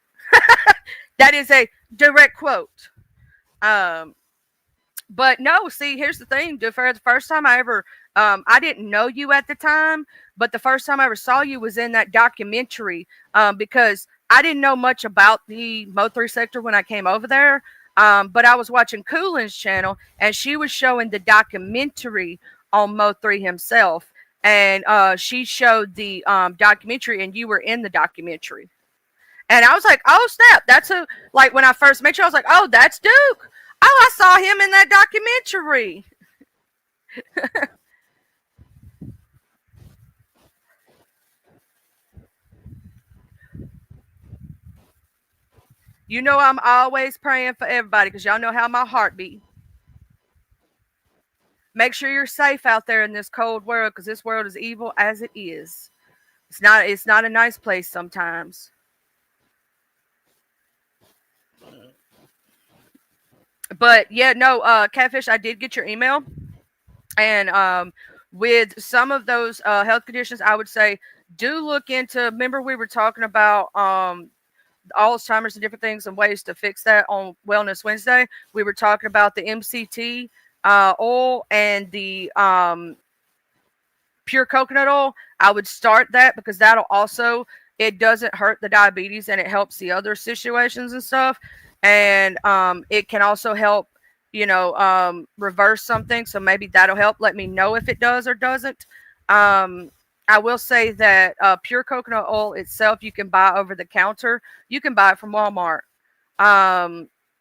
A: That is a direct quote. Um, but no, see, here's the thing, Duke Pharaoh. The first time I didn't know you at the time, but the first time I ever saw you was in that documentary because I didn't know much about the Mo 3 sector when I came over there. But I was watching Coolin's channel, and she was showing the documentary on Mo 3 himself. And she showed the documentary, and you were in the documentary. And I was like, oh, snap. That's who, like, when I first met you, I was like, oh, that's Duke. Oh, I saw him in that documentary. You know, I'm always praying for everybody because y'all know how my heart beat. Make sure you're safe out there in this cold world because this world is evil as it is. It's not a nice place sometimes. But yeah, no, Catfish, I did get your email. And with some of those health conditions, I would say do look into. Remember, we were talking about Alzheimer's and different things and ways to fix that on Wellness Wednesday. We were talking about the MCT oil and the pure coconut oil. I would start that because that'll also, it doesn't hurt the diabetes and it helps the other situations and stuff. And it can also help, reverse something. So maybe that'll help. Let me know if it does or doesn't. I will say that pure coconut oil itself, you can buy over the counter. You can buy it from Walmart.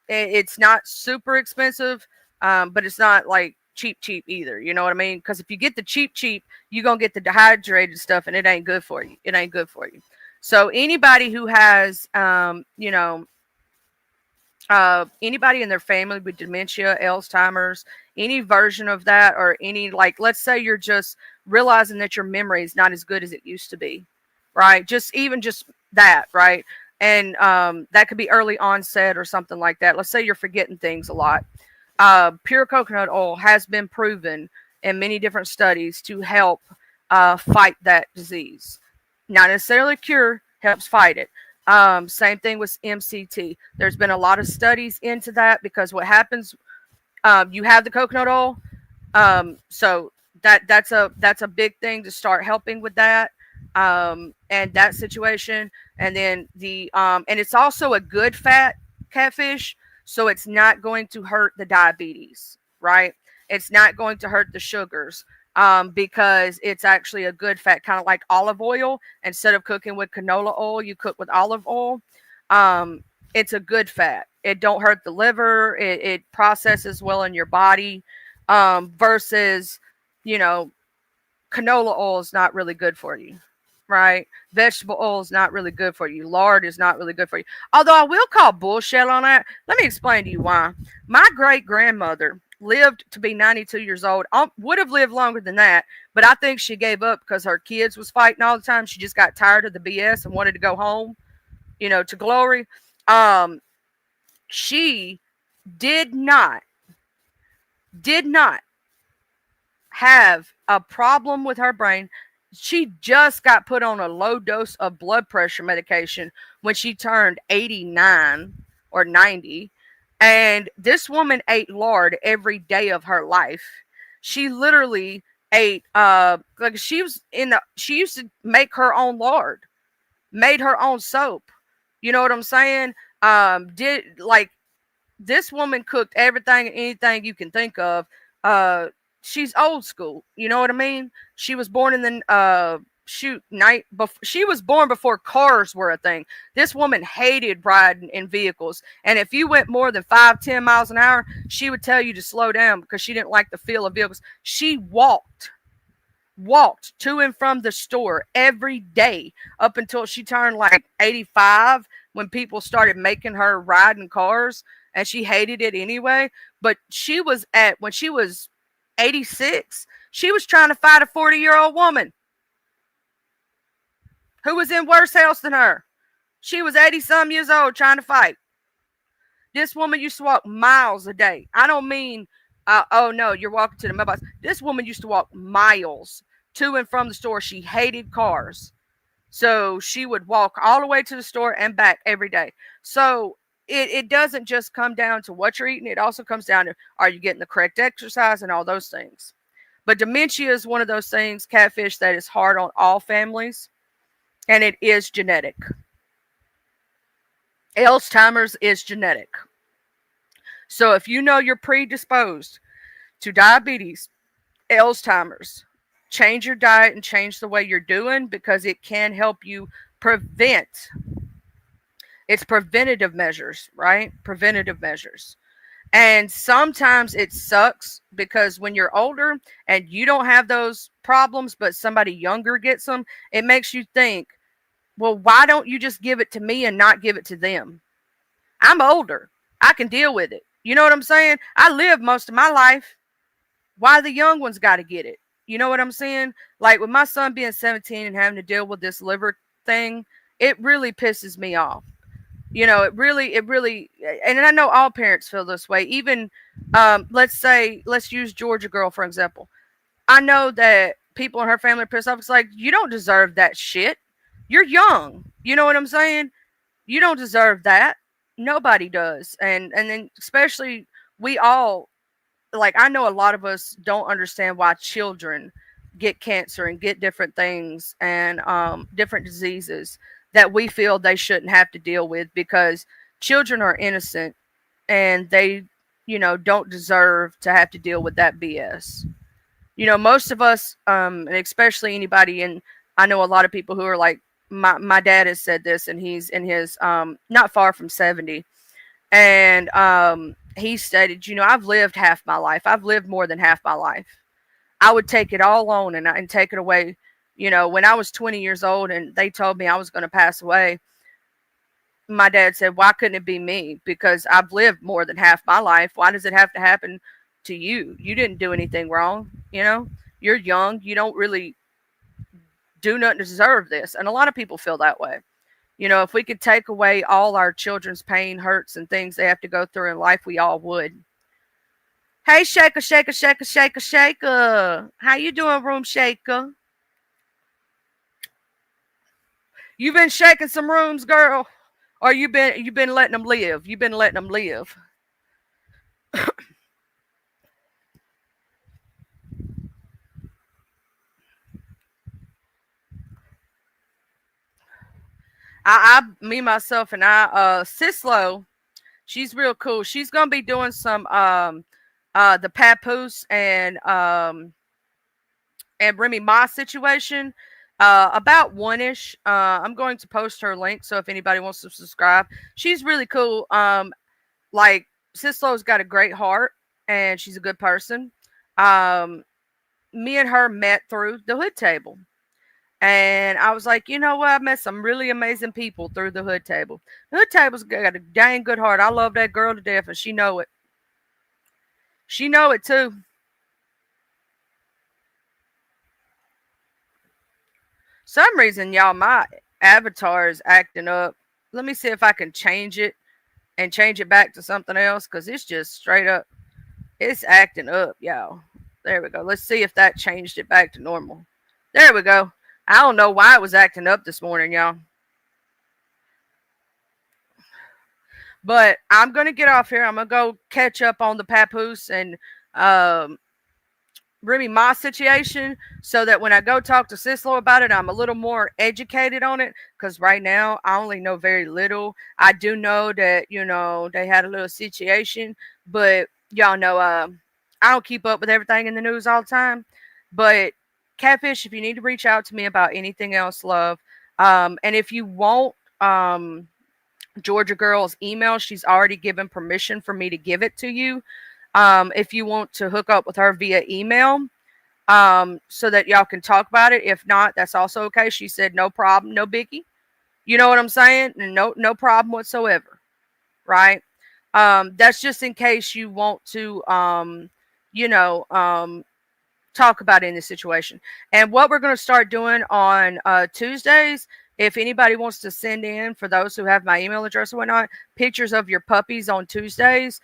A: It's not super expensive, but it's not like cheap either. You know what I mean? Because if you get the cheap, you're going to get the dehydrated stuff and it ain't good for you. It ain't good for you. So anybody who has, anybody in their family with dementia, Alzheimer's, any version of that, or any, like, let's say you're just realizing that your memory is not as good as it used to be, right? Just that, right? And that could be early onset or something like that. Let's say you're forgetting things a lot. Pure coconut oil has been proven in many different studies to help fight that disease. Not necessarily cure, helps fight it. Same thing with MCT. There's been a lot of studies into that because what happens, you have the coconut oil, so that's a big thing to start helping with that, and that situation. And then and it's also a good fat, Catfish, so it's not going to hurt the diabetes, right? It's not going to hurt the sugars. Because it's actually a good fat, kind of like olive oil. Instead of cooking with canola oil, you cook with olive oil. It's a good fat. It don't hurt the liver. It processes well in your body. Versus, canola oil is not really good for you, right? Vegetable oil is not really good for you. Lard is not really good for you. Although I will call bullshit on that. Let me explain to you why. My great grandmother lived to be 92 years old. Would have lived longer than that, but I think she gave up because her kids was fighting all the time. She just got tired of the BS and wanted to go home, to glory. She did not have a problem with her brain. She just got put on a low dose of blood pressure medication when she turned 89 or 90. And this woman ate lard every day of her life. She literally ate like she used to make her own lard, made her own soap. You know what I'm saying? This woman cooked everything and anything you can think of. She's old school. You know what I mean? She was born in the she was born before cars were a thing. This woman hated riding in vehicles, and if you went more than 5-10 miles an hour, she would tell you to slow down because she didn't like the feel of vehicles. She walked walked to and from the store every day up until she turned like 85, when people started making her ride in cars and she hated it anyway. But when she was 86, she was trying to fight a 40-year-old woman who was in worse health than her. She was 80 some years old trying to fight. This woman used to walk miles a day. I don't mean, oh no, you're walking to the mailbox. This woman used to walk miles to and from the store. She hated cars. So she would walk all the way to the store and back every day. So it doesn't just come down to what you're eating. It also comes down to, are you getting the correct exercise and all those things. But dementia is one of those things, catfish, that is hard on all families. And it is genetic. Alzheimer's is genetic. So if you know you're predisposed to diabetes, Alzheimer's, change your diet and change the way you're doing, because it can help you prevent. It's preventative measures, right? Preventative measures. And sometimes it sucks because when you're older and you don't have those problems, but somebody younger gets them, it makes you think, well, why don't you just give it to me and not give it to them? I'm older. I can deal with it. You know what I'm saying? I lived most of my life. Why the young ones got to get it? You know what I'm saying? Like with my son being 17 and having to deal with this liver thing, it really pisses me off. You know, it really, and I know all parents feel this way. Even, let's use Georgia girl, for example. I know that people in her family are pissed off. It's like, you don't deserve that shit. You're young. You know what I'm saying? You don't deserve that. Nobody does. And then especially we all, like, I know a lot of us don't understand why children get cancer and get different things and different diseases that we feel they shouldn't have to deal with, because children are innocent and they, don't deserve to have to deal with that BS. Most of us, and especially anybody, and I know a lot of people who are like, my dad has said this, and he's in his not far from 70, and he stated, I've lived half my life. I've lived more than half my life. I would take it all on and take it away. When I was 20 years old and they told me I was going to pass away, my dad said, why couldn't it be me? Because I've lived more than half my life. Why does it have to happen to you? You didn't do anything wrong. You're young. You don't really do nothing to deserve this. And a lot of people feel that way. If we could take away all our children's pain, hurts, and things they have to go through in life, we all would. Hey, shaker, shaker, shaker, shaker, shaker. How you doing, room shaker? You been shaking some rooms, girl? Or you been letting them live? You've been letting them live. Me, myself, and Sislo, she's real cool. She's gonna be doing some the Papoose and Remy Ma situation about one-ish. I'm going to post her link, so if anybody wants to subscribe, she's really cool. Like, Sislo's got a great heart and she's a good person. Me and her met through the Hood Table. And I was like, you know what? I met some really amazing people through the Hood Table. The Hood Table's got a dang good heart. I love that girl to death, and she know it. She know it too. Some reason, y'all, my avatar is acting up. Let me see if I can change it and change it back to something else, because it's just straight up, it's acting up, y'all. There we go. Let's see if that changed it back to normal. There we go. I don't know why it was acting up this morning, y'all. But I'm going to get off here. I'm going to go catch up on the Papoose and Remy Ma situation, so that when I go talk to Sislo about it, I'm a little more educated on it, because right now I only know very little. I do know that, they had a little situation, but y'all know I don't keep up with everything in the news all the time. But Catfish, if you need to reach out to me about anything else, love. And if you want Georgia Girl's email, she's already given permission for me to give it to you. If you want to hook up with her via email, so that y'all can talk about it. If not, that's also okay. She said no problem, no biggie. You know what I'm saying? No problem whatsoever, right? That's just in case you want to, talk about it in this situation. And what we're going to start doing on Tuesdays, if anybody wants to send in, for those who have my email address or whatnot, pictures of your puppies on Tuesdays,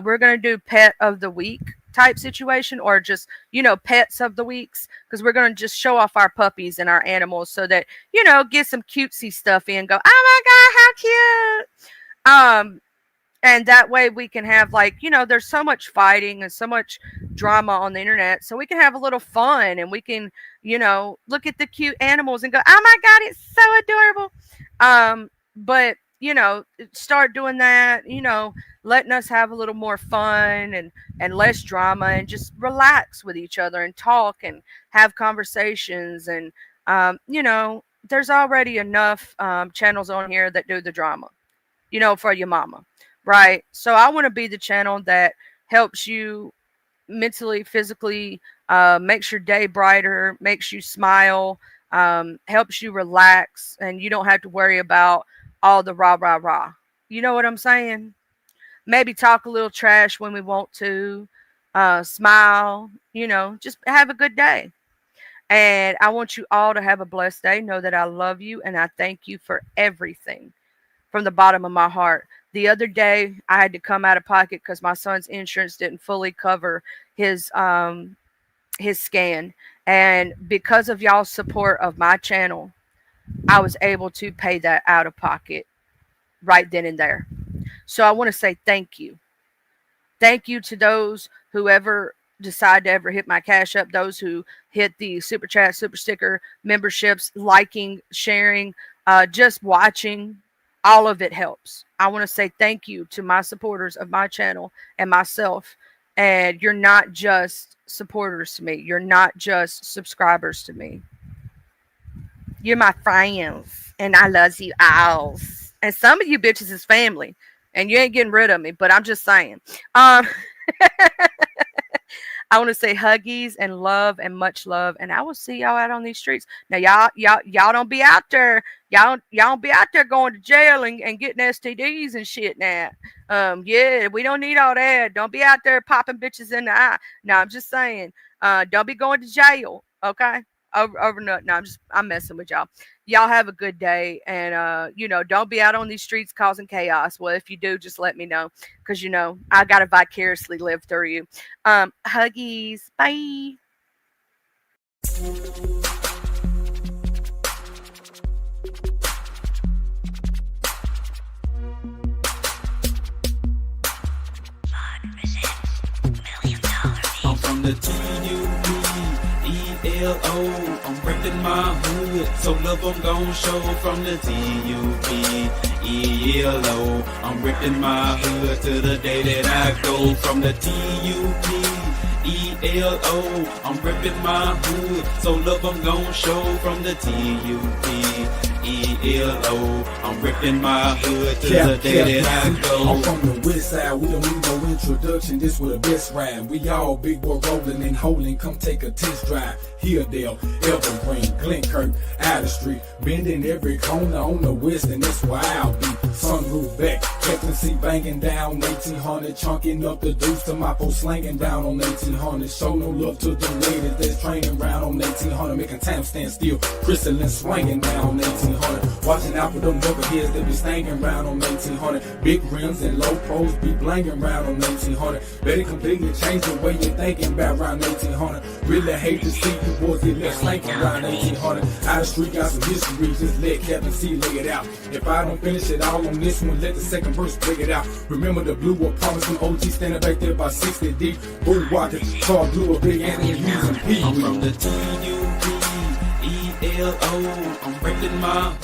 A: we're going to do pet of the week type situation, or just, pets of the weeks, because we're going to just show off our puppies and our animals so that, get some cutesy stuff in, go, oh my God, how cute. And that way we can have, like, there's so much fighting and so much drama on the internet. So we can have a little fun, and we can, look at the cute animals and go, oh my God, it's so adorable. But, start doing that, letting us have a little more fun and less drama, and just relax with each other and talk and have conversations. And, there's already enough channels on here that do the drama, for your mama. Right. So I want to be the channel that helps you mentally, physically, makes your day brighter, makes you smile, helps you relax, and you don't have to worry about all the rah, rah, rah. You know what I'm saying? Maybe talk a little trash when we want to, smile, just have a good day. And I want you all to have a blessed day. Know that I love you, and I thank you for everything from the bottom of my heart. The other day, I had to come out of pocket because my son's insurance didn't fully cover his scan. And because of y'all's support of my channel, I was able to pay that out of pocket right then and there. So I want to say thank you. Thank you to those who ever decide to ever hit my Cash App, those who hit the Super Chat, Super Sticker, memberships, liking, sharing, just watching. All of it helps. I want to say thank you to my supporters of my channel and myself. And you're not just supporters to me. You're not just subscribers to me. You're my friends. And I love you all. And some of you bitches is family. And you ain't getting rid of me. But I'm just saying. I want to say huggies and love and much love. And I will see y'all out on these streets. Now, y'all don't be out there. Y'all don't be out there going to jail and getting STDs and shit now. Yeah, we don't need all that. Don't be out there popping bitches in the eye. No, I'm just saying. Don't be going to jail. Okay? Over no, I'm messing with y'all. Y'all have a good day, and don't be out on these streets causing chaos. Well, if you do, just let me know, because I gotta vicariously live through you. Huggies, bye.
C: I'm from the TUPELO. I'm reppin' my hood, so love I'm gon' show from the TUPELO. I'm reppin' my hood to the day that I go from the TUPELO. I'm reppin' my hood, so love I'm gon' show from the TUPELO. I'm ripping my hood to the day that I go.
D: I'm from the west side, we don't need no introduction, this was the best ride. We all big boy rolling and holding, come take a test drive. Hilldale, Evergreen, Glenkirk, Outer Street, bending every corner on the west, and that's where I'll be. Sunroof back, Captain C banging down 1800, chunking up the deuce to my post slanging down on 1800. Show no love to the ladies that's training around on 1800, making time stand still. Crystalline swinging down on 1800. Watching out for them rubberheads that be stanging around on 1800. Big rims and low pros be blanging around on 1800. Better completely change the way you're thinking about around 1800. Really hate to see you boys get left slanking around 1800. Out of street got some history, just let Captain C lay it out. If I don't finish it all on this one, let the second verse break it out. Remember the blue were promising OG standing back there by 60 deep. Bull walking, Charles Blue, a big Anthony using P.
C: I'm from the TUPELO. I'm reppin' my